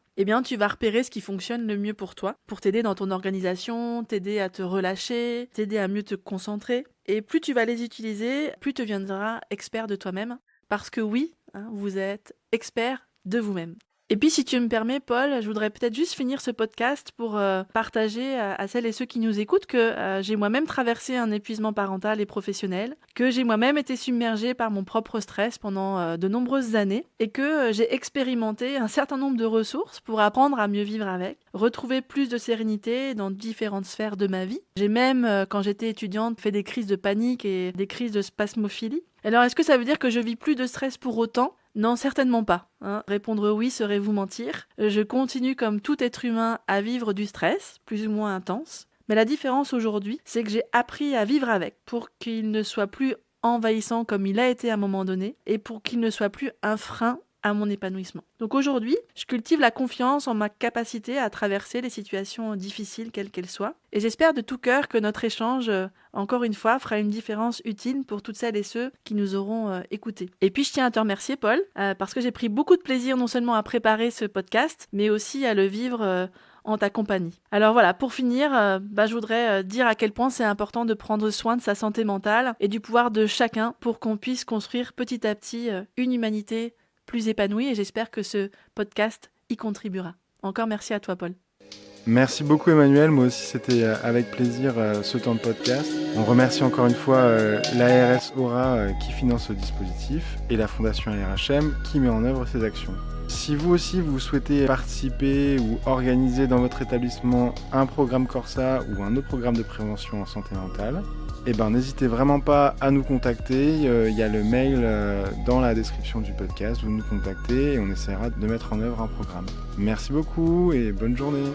tu vas repérer ce qui fonctionne le mieux pour toi, pour t'aider dans ton organisation, t'aider à te relâcher, t'aider à mieux te concentrer. Et plus tu vas les utiliser, plus tu deviendras expert de toi-même, parce que oui, vous êtes expert de vous-même. Et puis, si tu me permets, Paul, je voudrais peut-être juste finir ce podcast pour partager à celles et ceux qui nous écoutent que j'ai moi-même traversé un épuisement parental et professionnel, que j'ai moi-même été submergée par mon propre stress pendant de nombreuses années et que j'ai expérimenté un certain nombre de ressources pour apprendre à mieux vivre avec, retrouver plus de sérénité dans différentes sphères de ma vie. J'ai même, quand j'étais étudiante, fait des crises de panique et des crises de spasmophilie. Alors, est-ce que ça veut dire que je vis plus de stress pour autant ? Non, certainement pas. Répondre oui serait vous mentir. Je continue comme tout être humain à vivre du stress, plus ou moins intense. Mais la différence aujourd'hui, c'est que j'ai appris à vivre avec pour qu'il ne soit plus envahissant comme il a été à un moment donné et pour qu'il ne soit plus un frein à mon épanouissement. Donc aujourd'hui, je cultive la confiance en ma capacité à traverser les situations difficiles quelles qu'elles soient. Et j'espère de tout cœur que notre échange, encore une fois, fera une différence utile pour toutes celles et ceux qui nous auront écoutés. Et puis je tiens à te remercier, Paul, parce que j'ai pris beaucoup de plaisir non seulement à préparer ce podcast, mais aussi à le vivre en ta compagnie. Alors voilà, pour finir, je voudrais dire à quel point c'est important de prendre soin de sa santé mentale et du pouvoir de chacun pour qu'on puisse construire petit à petit une humanité plus épanouie, et j'espère que ce podcast y contribuera. Encore merci à toi, Paul. Merci beaucoup, Emmanuel. Moi aussi, c'était avec plaisir ce temps de podcast. On remercie encore une fois l'ARS Aura qui finance le dispositif et la Fondation ARHM qui met en œuvre ces actions. Si vous aussi vous souhaitez participer ou organiser dans votre établissement un programme Corsa ou un autre programme de prévention en santé mentale, n'hésitez vraiment pas à nous contacter. Il y a le mail dans la description du podcast. Vous nous contactez et on essaiera de mettre en œuvre un programme. Merci beaucoup et bonne journée.